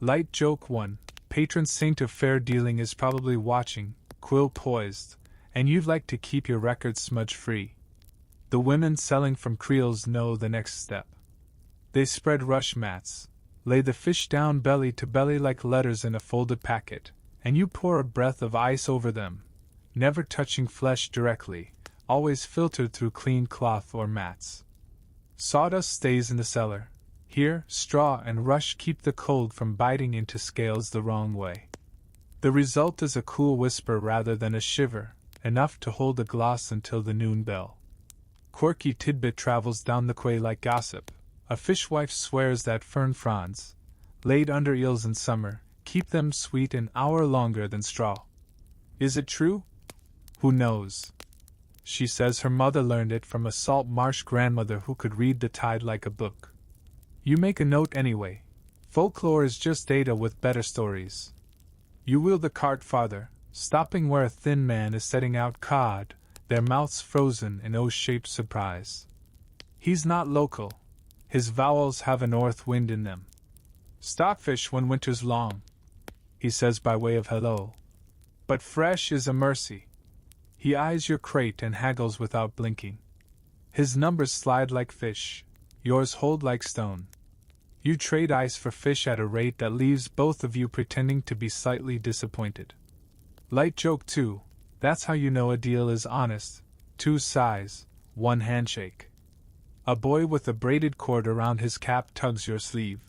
Light joke 1. Patron saint of fair dealing is probably watching, quill poised, and you'd like to keep your record smudge-free. The women selling from creels know the next step. They spread rush mats, lay the fish down belly to belly like letters in a folded packet, and you pour a breath of ice over them, never touching flesh directly, always filtered through clean cloth or mats. Sawdust stays in the cellar. Here, straw and rush keep the cold from biting into scales the wrong way. The result is a cool whisper rather than a shiver, enough to hold a gloss until the noon bell. Quirky tidbit travels down the quay like gossip. A fishwife swears that fern fronds, laid under eels in summer, keep them sweet an hour longer than straw. Is it true? Who knows? She says her mother learned it from a salt marsh grandmother who could read the tide like a book. You make a note anyway. Folklore is just data with better stories. You wheel the cart farther, stopping where a thin man is setting out cod, their mouths frozen in O-shaped surprise. He's not local. His vowels have a north wind in them. Stockfish when winter's long, he says by way of hello. But fresh is a mercy. He eyes your crate and haggles without blinking. His numbers slide like fish, yours hold like stone. You trade ice for fish at a rate that leaves both of you pretending to be slightly disappointed. Light joke 2, that's how you know a deal is honest. 2 sighs, 1 handshake. A boy with a braided cord around his cap tugs your sleeve.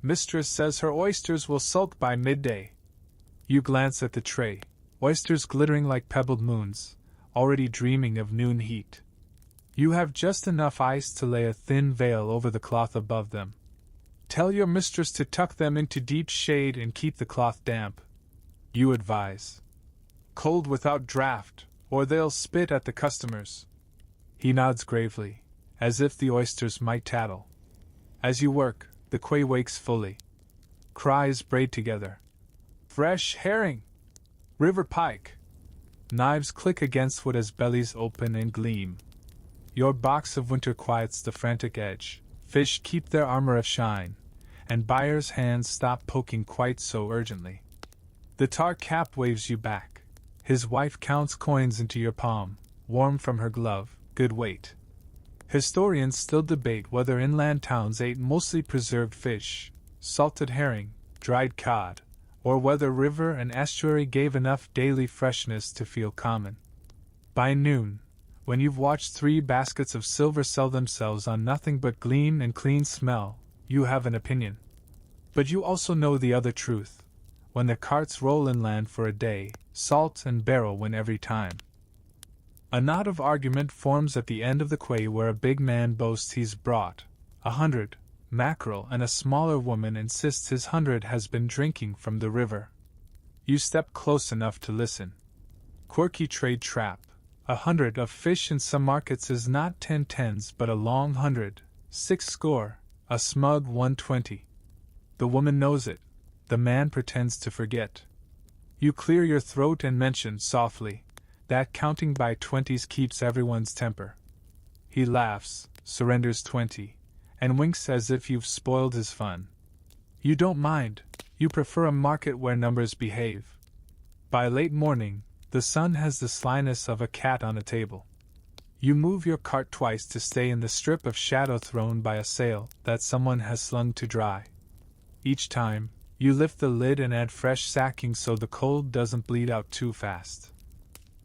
Mistress says her oysters will sulk by midday. You glance at the tray, oysters glittering like pebbled moons, already dreaming of noon heat. You have just enough ice to lay a thin veil over the cloth above them. Tell your mistress to tuck them into deep shade and keep the cloth damp. You advise. Cold without draught, or they'll spit at the customers. He nods gravely, as if the oysters might tattle. As you work, the quay wakes fully. Cries braid together. Fresh herring! River pike! Knives click against wood as bellies open and gleam. Your box of winter quiets the frantic edge. Fish keep their armor ashine, and buyers' hands stop poking quite so urgently. The tar cap waves you back. His wife counts coins into your palm, warm from her glove, good weight. Historians still debate whether inland towns ate mostly preserved fish, salted herring, dried cod, or whether river and estuary gave enough daily freshness to feel common. By noon, when you've watched 3 baskets of silver sell themselves on nothing but gleam and clean smell, you have an opinion. But you also know the other truth. When the carts roll inland for a day, salt and barrel win every time. A knot of argument forms at the end of the quay where a big man boasts he's brought 100 mackerel and a smaller woman insists his 100 has been drinking from the river. You step close enough to listen. Quirky trade trap. 100 of fish in some markets is not 10 tens but a long 100, 6 score, a smug 120. The woman knows it. The man pretends to forget. You clear your throat and mention softly that counting by 20s keeps everyone's temper. He laughs, surrenders 20, and winks as if you've spoiled his fun. You don't mind, you prefer a market where numbers behave. By late morning, the sun has the slyness of a cat on a table. You move your cart twice to stay in the strip of shadow thrown by a sail that someone has slung to dry. Each time, you lift the lid and add fresh sacking so the cold doesn't bleed out too fast.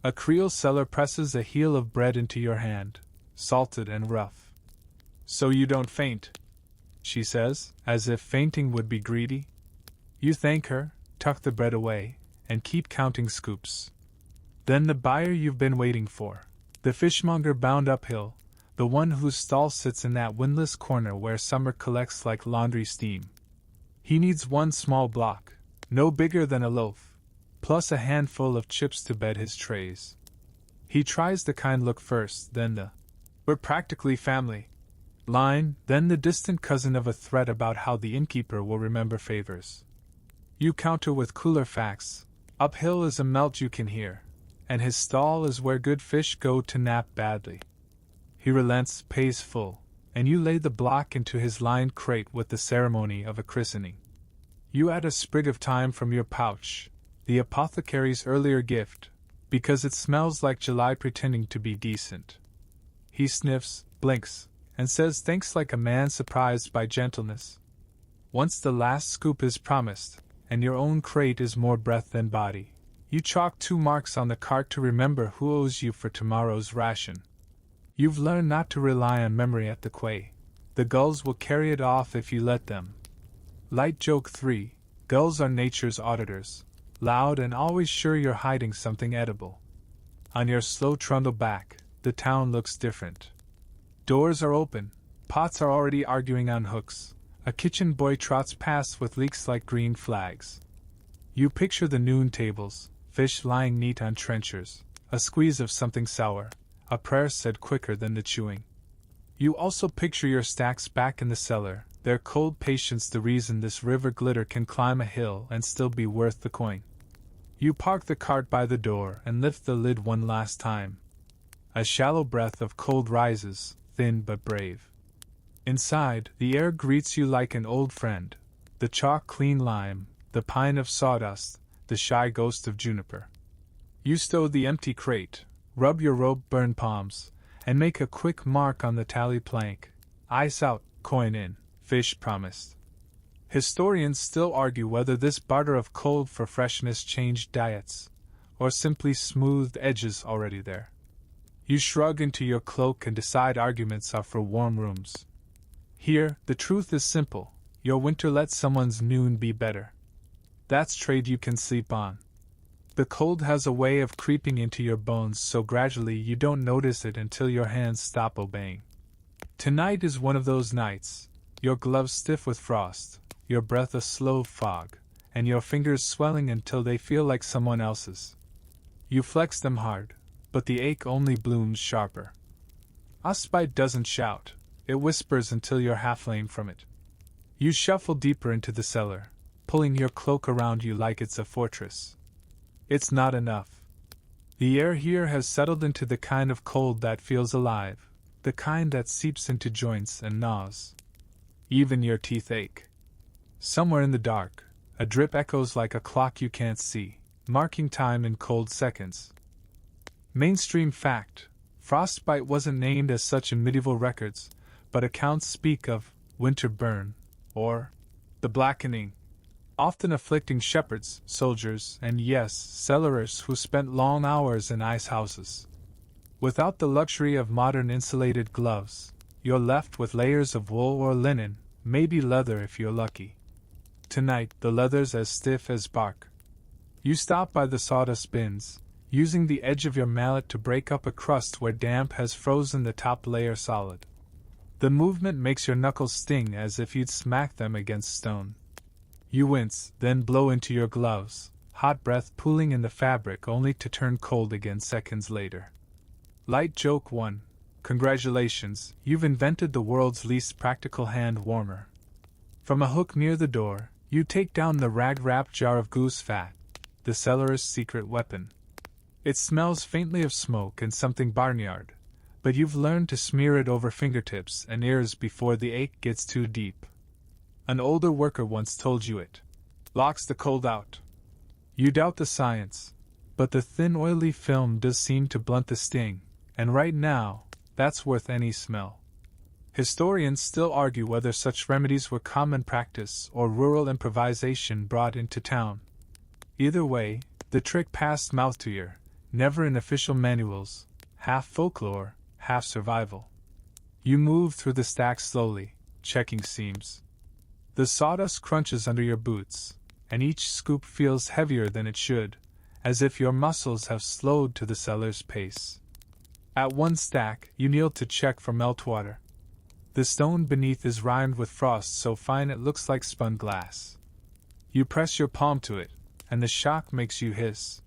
A Creole seller presses a heel of bread into your hand, salted and rough. So you don't faint, she says, as if fainting would be greedy. You thank her, tuck the bread away, and keep counting scoops. Then the buyer you've been waiting for, the fishmonger bound uphill, the one whose stall sits in that windless corner where summer collects like laundry steam. He needs one small block, no bigger than a loaf, plus a handful of chips to bed his trays. He tries the kind look first, then the "we're practically family" line, then the distant cousin of a threat about how the innkeeper will remember favors. You counter with cooler facts. Uphill is a melt you can hear, and his stall is where good fish go to nap badly. He relents, pays full, and you lay the block into his lined crate with the ceremony of a christening. You add a sprig of thyme from your pouch, the apothecary's earlier gift, because it smells like July pretending to be decent. He sniffs, blinks, and says thanks like a man surprised by gentleness. Once the last scoop is promised, and your own crate is more breath than body, you chalk 2 marks on the cart to remember who owes you for tomorrow's ration. You've learned not to rely on memory at the quay. The gulls will carry it off if you let them. Light joke 3. Gulls are nature's auditors, loud and always sure you're hiding something edible. On your slow trundle back, the town looks different. Doors are open, pots are already arguing on hooks, a kitchen boy trots past with leeks like green flags. You picture the noon tables, fish lying neat on trenchers, a squeeze of something sour, a prayer said quicker than the chewing. You also picture your stacks back in the cellar, their cold patience the reason this river glitter can climb a hill and still be worth the coin. You park the cart by the door and lift the lid one last time. A shallow breath of cold rises, thin but brave. Inside, the air greets you like an old friend, the chalk-clean lime, the pine of sawdust, the shy ghost of juniper. You stow the empty crate, rub your rope-burned palms, and make a quick mark on the tally plank. Ice out, coin in, fish promised. Historians still argue whether this barter of cold for freshness changed diets, or simply smoothed edges already there. You shrug into your cloak and decide arguments are for warm rooms. Here, the truth is simple. Your winter lets someone's noon be better. That's trade you can sleep on. The cold has a way of creeping into your bones so gradually you don't notice it until your hands stop obeying. Tonight is one of those nights, your gloves stiff with frost, your breath a slow fog, and your fingers swelling until they feel like someone else's. You flex them hard, but the ache only blooms sharper. Frostbite doesn't shout, it whispers until you're half lame from it. You shuffle deeper into the cellar, pulling your cloak around you like it's a fortress. It's not enough. The air here has settled into the kind of cold that feels alive, the kind that seeps into joints and gnaws. Even your teeth ache. Somewhere in the dark, a drip echoes like a clock you can't see, marking time in cold seconds. Mainstream fact: frostbite wasn't named as such in medieval records, but accounts speak of winter burn, or the blackening, often afflicting shepherds, soldiers, and yes, cellarers who spent long hours in ice houses. Without the luxury of modern insulated gloves, you're left with layers of wool or linen, maybe leather if you're lucky. Tonight, the leather's as stiff as bark. You stop by the sawdust bins, using the edge of your mallet to break up a crust where damp has frozen the top layer solid. The movement makes your knuckles sting as if you'd smack them against stone. You wince, then blow into your gloves, hot breath pooling in the fabric only to turn cold again seconds later. Light joke 1. Congratulations, you've invented the world's least practical hand warmer. From a hook near the door, you take down the rag-wrapped jar of goose fat, the cellar's secret weapon. It smells faintly of smoke and something barnyard, but you've learned to smear it over fingertips and ears before the ache gets too deep. An older worker once told you it locks the cold out. You doubt the science, but the thin oily film does seem to blunt the sting, and right now, that's worth any smell. Historians still argue whether such remedies were common practice or rural improvisation brought into town. Either way, the trick passed mouth to ear, never in official manuals, half folklore, half survival. You move through the stacks slowly, checking seams. The sawdust crunches under your boots, and each scoop feels heavier than it should, as if your muscles have slowed to the cellar's pace. At one stack, you kneel to check for meltwater. The stone beneath is rimed with frost so fine it looks like spun glass. You press your palm to it, and the shock makes you hiss.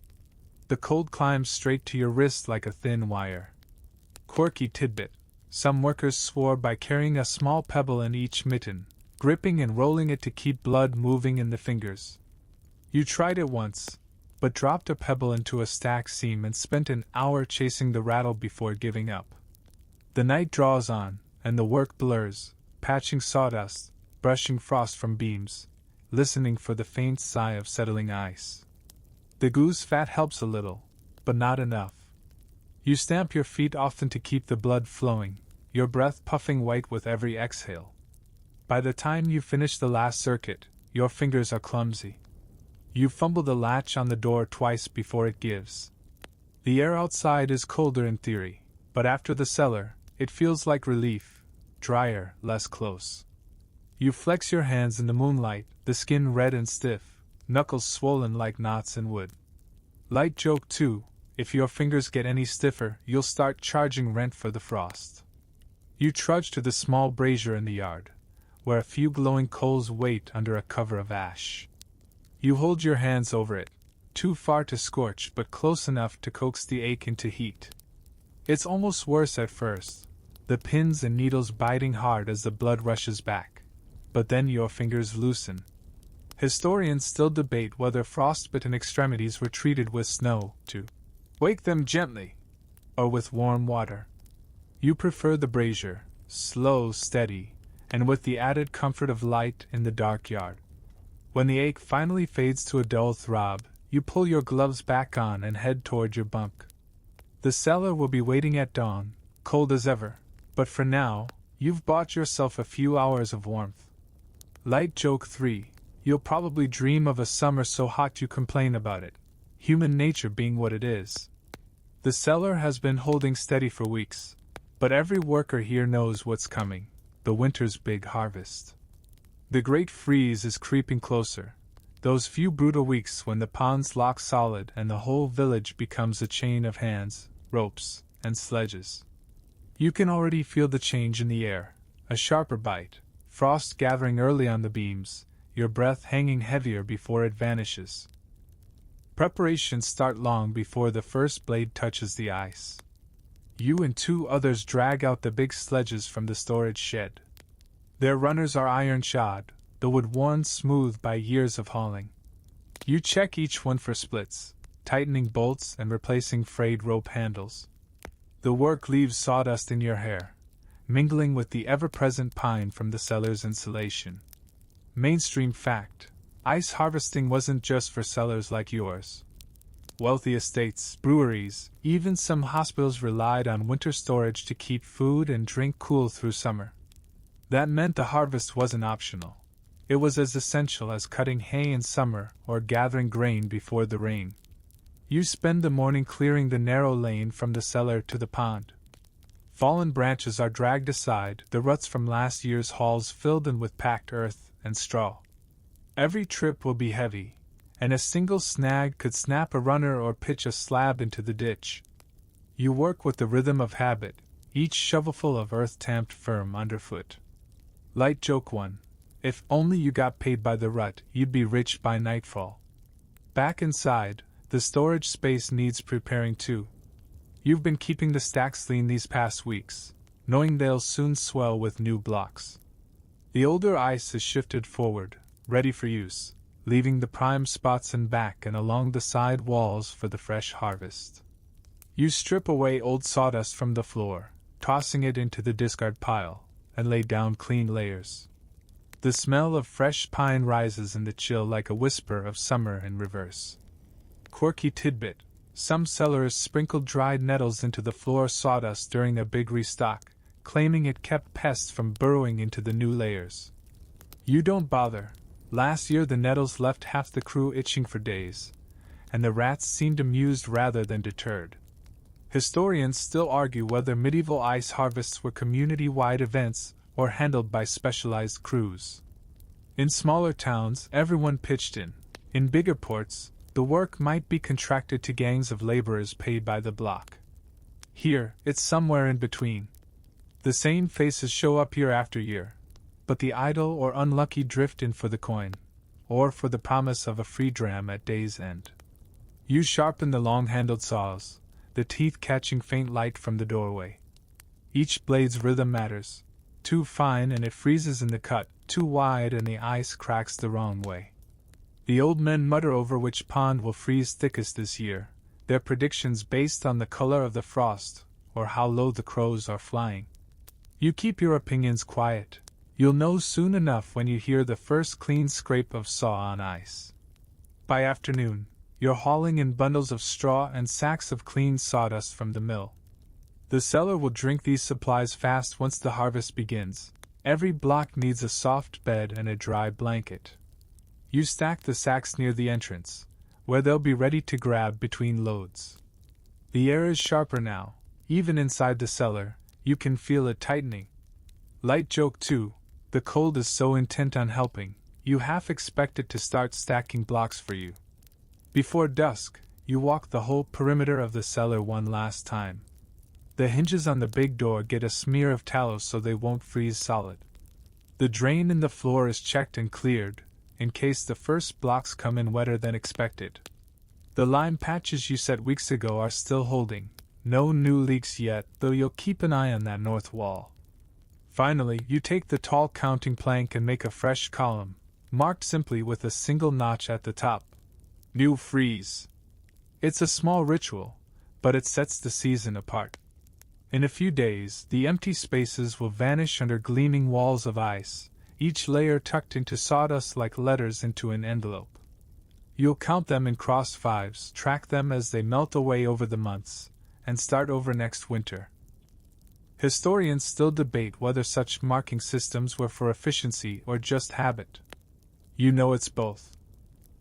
The cold climbs straight to your wrist like a thin wire. Quirky tidbit: some workers swore by carrying a small pebble in each mitten, gripping and rolling it to keep blood moving in the fingers. You tried it once, but dropped a pebble into a stack seam and spent an hour chasing the rattle before giving up. The night draws on, and the work blurs, patching sawdust, brushing frost from beams, listening for the faint sigh of settling ice. The goose fat helps a little, but not enough. You stamp your feet often to keep the blood flowing, your breath puffing white with every exhale. By the time you finish the last circuit, your fingers are clumsy. You fumble the latch on the door twice before it gives. The air outside is colder in theory, but after the cellar, it feels like relief, drier, less close. You flex your hands in the moonlight, the skin red and stiff, knuckles swollen like knots in wood. Light joke 2, if your fingers get any stiffer, you'll start charging rent for the frost. You trudge to the small brazier in the yard, where a few glowing coals wait under a cover of ash. You hold your hands over it, too far to scorch but close enough to coax the ache into heat. It's almost worse at first, the pins and needles biting hard as the blood rushes back, but then your fingers loosen. Historians still debate whether frostbitten extremities were treated with snow to wake them gently, or with warm water. You prefer the brazier, slow, steady, and with the added comfort of light in the dark yard. When the ache finally fades to a dull throb, you pull your gloves back on and head toward your bunk. The cellar will be waiting at dawn, cold as ever, but for now, you've bought yourself a few hours of warmth. Light joke 3, you'll probably dream of a summer so hot you complain about it, human nature being what it is. The cellar has been holding steady for weeks, but every worker here knows what's coming, the winter's big harvest. The great freeze is creeping closer, those few brutal weeks when the ponds lock solid and the whole village becomes a chain of hands, ropes, and sledges. You can already feel the change in the air, a sharper bite, frost gathering early on the beams, your breath hanging heavier before it vanishes. Preparations start long before the first blade touches the ice. You and 2 others drag out the big sledges from the storage shed. Their runners are iron-shod, the wood worn smooth by years of hauling. You check each one for splits, tightening bolts and replacing frayed rope handles. The work leaves sawdust in your hair, mingling with the ever-present pine from the cellar's insulation. Mainstream fact: ice harvesting wasn't just for cellars like yours. Wealthy estates, breweries, even some hospitals relied on winter storage to keep food and drink cool through summer. That meant the harvest wasn't optional. It was as essential as cutting hay in summer or gathering grain before the rain. You spend the morning clearing the narrow lane from the cellar to the pond. Fallen branches are dragged aside, the ruts from last year's hauls filled in with packed earth and straw. Every trip will be heavy, and a single snag could snap a runner or pitch a slab into the ditch. You work with the rhythm of habit, each shovelful of earth tamped firm underfoot. Light joke 1. If only you got paid by the rut, you'd be rich by nightfall. Back inside, the storage space needs preparing too. You've been keeping the stacks lean these past weeks, knowing they'll soon swell with new blocks. The older ice is shifted forward, ready for use, leaving the prime spots in back and along the side walls for the fresh harvest. You strip away old sawdust from the floor, tossing it into the discard pile, and lay down clean layers. The smell of fresh pine rises in the chill like a whisper of summer in reverse. Quirky tidbit: some cellars sprinkled dried nettles into the floor sawdust during a big restock, claiming it kept pests from burrowing into the new layers. You don't bother. Last year the nettles left half the crew itching for days, and the rats seemed amused rather than deterred. Historians still argue whether medieval ice harvests were community-wide events or handled by specialized crews. In smaller towns, everyone pitched in. In bigger ports, the work might be contracted to gangs of laborers paid by the block. Here, it's somewhere in between. The same faces show up year after year, but the idle or unlucky drift in for the coin, or for the promise of a free dram at day's end. You sharpen the long-handled saws, the teeth catching faint light from the doorway. Each blade's rhythm matters. Too fine and it freezes in the cut, too wide and the ice cracks the wrong way. The old men mutter over which pond will freeze thickest this year, their predictions based on the color of the frost or how low the crows are flying. You keep your opinions quiet. You'll know soon enough when you hear the first clean scrape of saw on ice. By afternoon, you're hauling in bundles of straw and sacks of clean sawdust from the mill. The cellar will drink these supplies fast once the harvest begins. Every block needs a soft bed and a dry blanket. You stack the sacks near the entrance, where they'll be ready to grab between loads. The air is sharper now. Even inside the cellar, you can feel it tightening. Light joke 2. The cold is so intent on helping, you half expect it to start stacking blocks for you. Before dusk, you walk the whole perimeter of the cellar one last time. The hinges on the big door get a smear of tallow so they won't freeze solid. The drain in the floor is checked and cleared, in case the first blocks come in wetter than expected. The lime patches you set weeks ago are still holding. No new leaks yet, though you'll keep an eye on that north wall. Finally, you take the tall counting plank and make a fresh column, marked simply with a single notch at the top. New freeze. It's a small ritual, but it sets the season apart. In a few days, the empty spaces will vanish under gleaming walls of ice, each layer tucked into sawdust like letters into an envelope. You'll count them in crossed fives, track them as they melt away over the months, and start over next winter. Historians still debate whether such marking systems were for efficiency or just habit. You know it's both.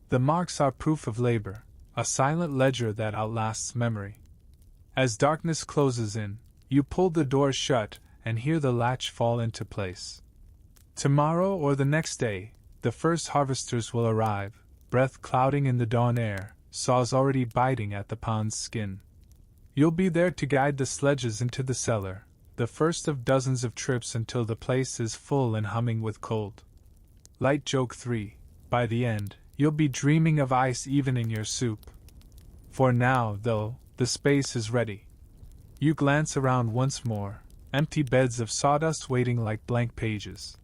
The marks are proof of labor, a silent ledger that outlasts memory. As darkness closes in, you pull the door shut and hear the latch fall into place. Tomorrow or the next day, the first harvesters will arrive, breath clouding in the dawn air, saws already biting at the pond's skin. You'll be there to guide the sledges into the cellar, the first of dozens of trips until the place is full and humming with cold. Light joke 3. By the end, you'll be dreaming of ice even in your soup. For now, though, the space is ready. You glance around once more, empty beds of sawdust waiting like blank pages,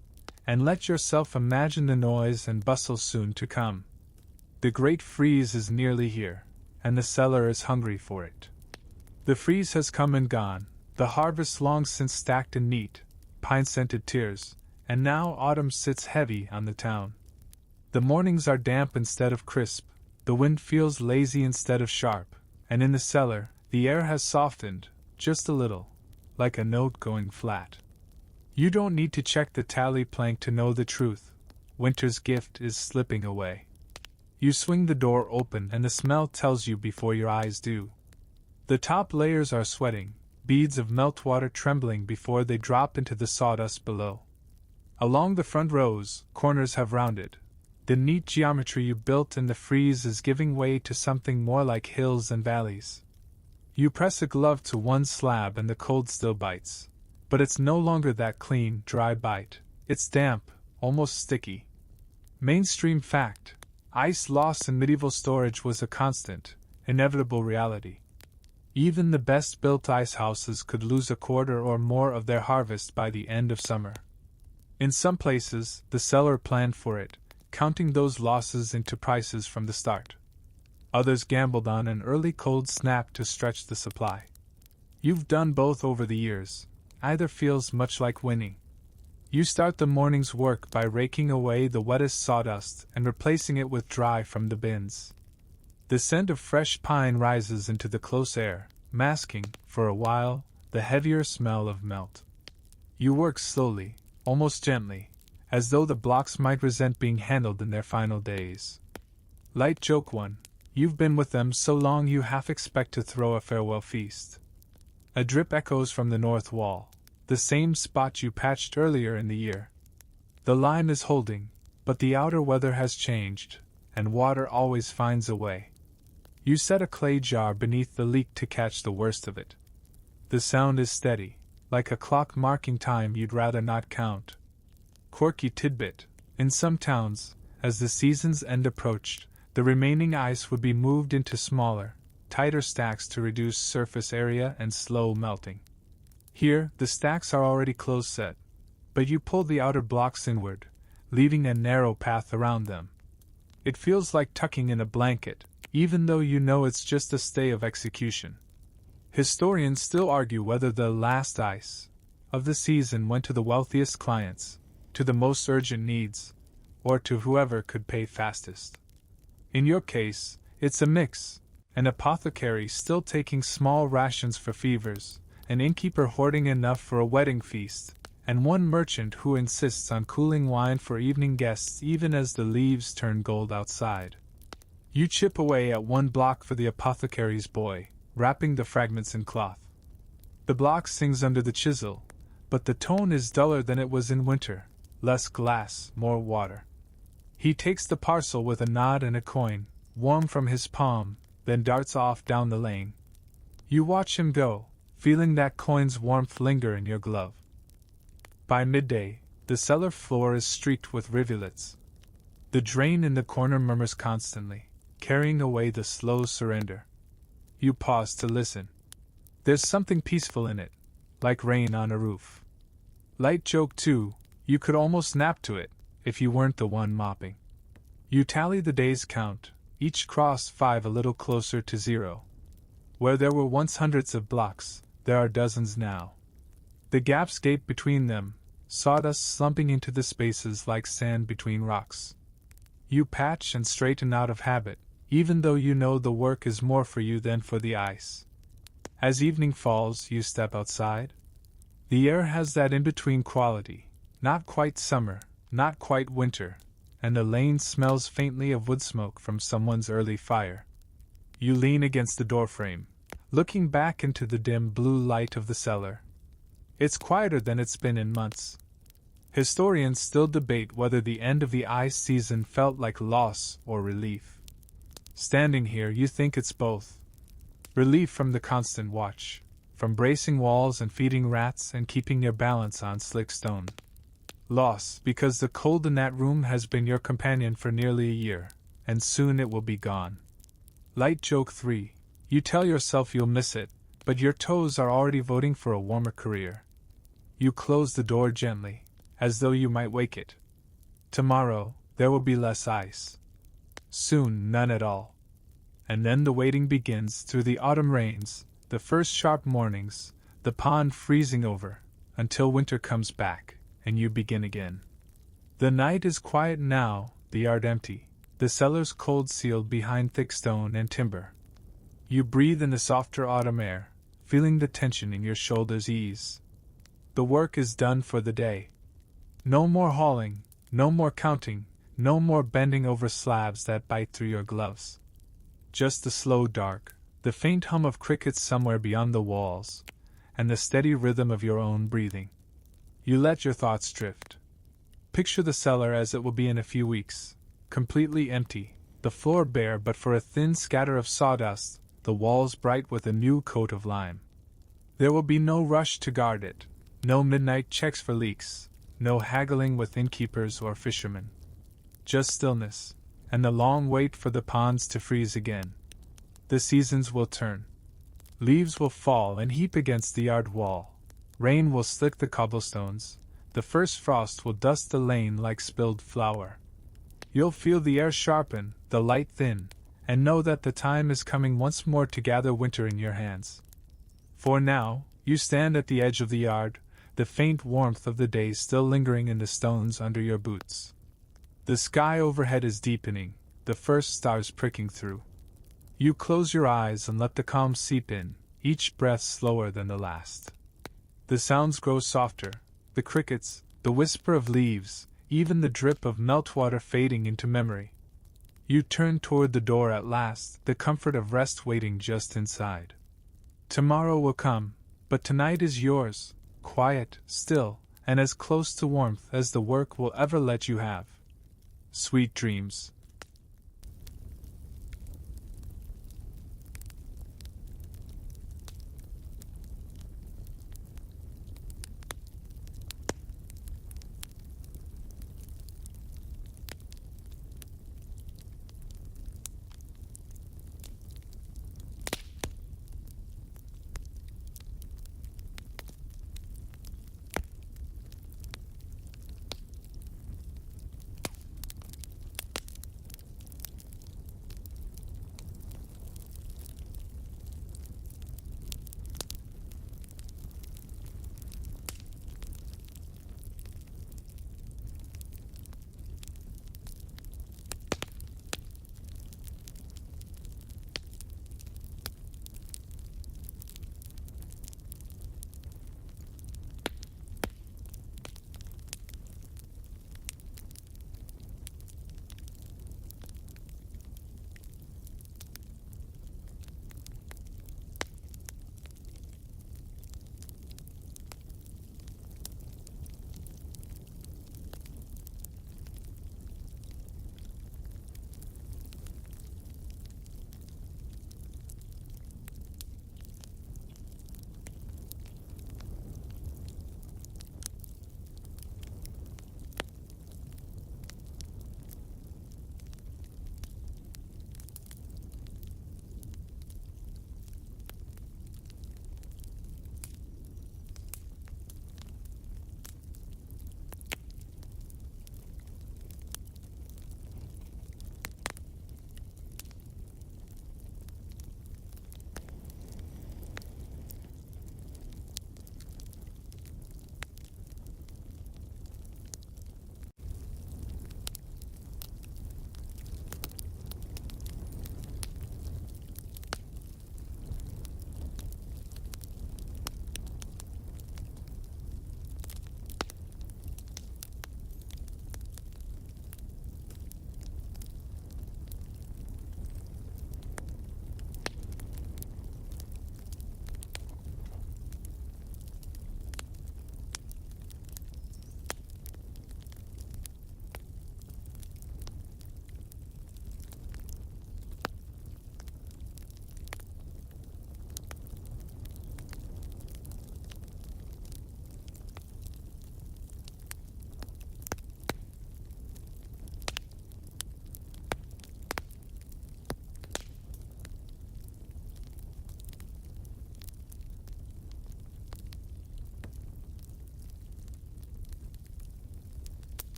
and let yourself imagine the noise and bustle soon to come. The great freeze is nearly here. and the cellar is hungry for it. The freeze has come and gone, the harvest long since stacked in neat, pine-scented tiers, and now autumn sits heavy on the town. The mornings are damp instead of crisp, the wind feels lazy instead of sharp, and in the cellar, the air has softened, just a little, like a note going flat. You don't need to check the tally plank to know the truth. Winter's gift is slipping away. You swing the door open and the smell tells you before your eyes do. The top layers are sweating, beads of meltwater trembling before they drop into the sawdust below. Along the front rows, corners have rounded. The neat geometry you built in the freeze is giving way to something more like hills and valleys. You press a glove to one slab and the cold still bites. But it's no longer that clean, dry bite. It's damp, almost sticky. Mainstream fact: ice loss in medieval storage was a constant, inevitable reality. Even the best-built ice houses could lose a quarter or more of their harvest by the end of summer. In some places, the cellar planned for it, counting those losses into prices from the start. Others gambled on an early cold snap to stretch the supply. You've done both over the years. Either feels much like winning. You start the morning's work by raking away the wettest sawdust and replacing it with dry from the bins. The scent of fresh pine rises into the close air, masking, for a while, the heavier smell of melt. You work slowly, almost gently, as though the blocks might resent being handled in their final days. Light joke 1. You've been with them so long you half expect to throw a farewell feast. A drip echoes from the north wall, the same spot you patched earlier in the year. The line is holding, but the outer weather has changed, and water always finds a way. You set a clay jar beneath the leak to catch the worst of it. The sound is steady, like a clock marking time you'd rather not count. Quirky tidbit: in some towns, as the season's end approached, the remaining ice would be moved into smaller, tighter stacks to reduce surface area and slow melting. Here, the stacks are already close-set, but you pull the outer blocks inward, leaving a narrow path around them. It feels like tucking in a blanket, even though you know it's just a stay of execution. Historians still argue whether the last ice of the season went to the wealthiest clients, to the most urgent needs, or to whoever could pay fastest. In your case, it's a mix: an apothecary still taking small rations for fevers, an innkeeper hoarding enough for a wedding feast, and one merchant who insists on cooling wine for evening guests even as the leaves turn gold outside. You chip away at one block for the apothecary's boy, wrapping the fragments in cloth. The block sings under the chisel, but the tone is duller than it was in winter: less glass, more water. He takes the parcel with a nod and a coin, warm from his palm, then darts off down the lane. You watch him go, feeling that coin's warmth linger in your glove. By midday, the cellar floor is streaked with rivulets. The drain in the corner murmurs constantly, carrying away the slow surrender. You pause to listen. There's something peaceful in it, like rain on a roof. Light joke 2, you could almost nap to it, if you weren't the one mopping. You tally the day's count, each cross 5 a little closer to 0. Where there were once hundreds of blocks, there are dozens now. The gaps gape between them, sawdust slumping into the spaces like sand between rocks. You patch and straighten out of habit, even though you know the work is more for you than for the ice. As evening falls, you step outside. The air has that in-between quality, not quite summer, not quite winter, and the lane smells faintly of wood smoke from someone's early fire. You lean against the doorframe, looking back into the dim blue light of the cellar. It's quieter than it's been in months. Historians still debate whether the end of the ice season felt like loss or relief. Standing here, you think it's both. Relief from the constant watch, from bracing walls and feeding rats and keeping your balance on slick stone. Loss, because the cold in that room has been your companion for nearly a year, and soon it will be gone. Light joke 3, you tell yourself you'll miss it, but your toes are already voting for a warmer career. You close the door gently, as though you might wake it. Tomorrow, there will be less ice. Soon, none at all. And then the waiting begins through the autumn rains, the first sharp mornings, the pond freezing over, until winter comes back, and you begin again. The night is quiet now, the yard empty, the cellar's cold sealed behind thick stone and timber. You breathe in the softer autumn air, feeling the tension in your shoulders ease. The work is done for the day. No more hauling, no more counting, no more bending over slabs that bite through your gloves. Just the slow dark, the faint hum of crickets somewhere beyond the walls, and the steady rhythm of your own breathing. You let your thoughts drift. Picture the cellar as it will be in a few weeks, completely empty, the floor bare but for a thin scatter of sawdust, the walls bright with a new coat of lime. There will be no rush to guard it, no midnight checks for leaks, no haggling with innkeepers or fishermen. Just stillness, and the long wait for the ponds to freeze again. The seasons will turn. Leaves will fall and heap against the yard wall. Rain will slick the cobblestones. The first frost will dust the lane like spilled flour. You'll feel the air sharpen, the light thin, and know that the time is coming once more to gather winter in your hands. For now, you stand at the edge of the yard, the faint warmth of the day still lingering in the stones under your boots. The sky overhead is deepening, the first stars pricking through. You close your eyes and let the calm seep in, each breath slower than the last. The sounds grow softer, the crickets, the whisper of leaves, even the drip of meltwater fading into memory. You turn toward the door at last, the comfort of rest waiting just inside. Tomorrow will come, but tonight is yours, quiet, still, and as close to warmth as the work will ever let you have. Sweet dreams.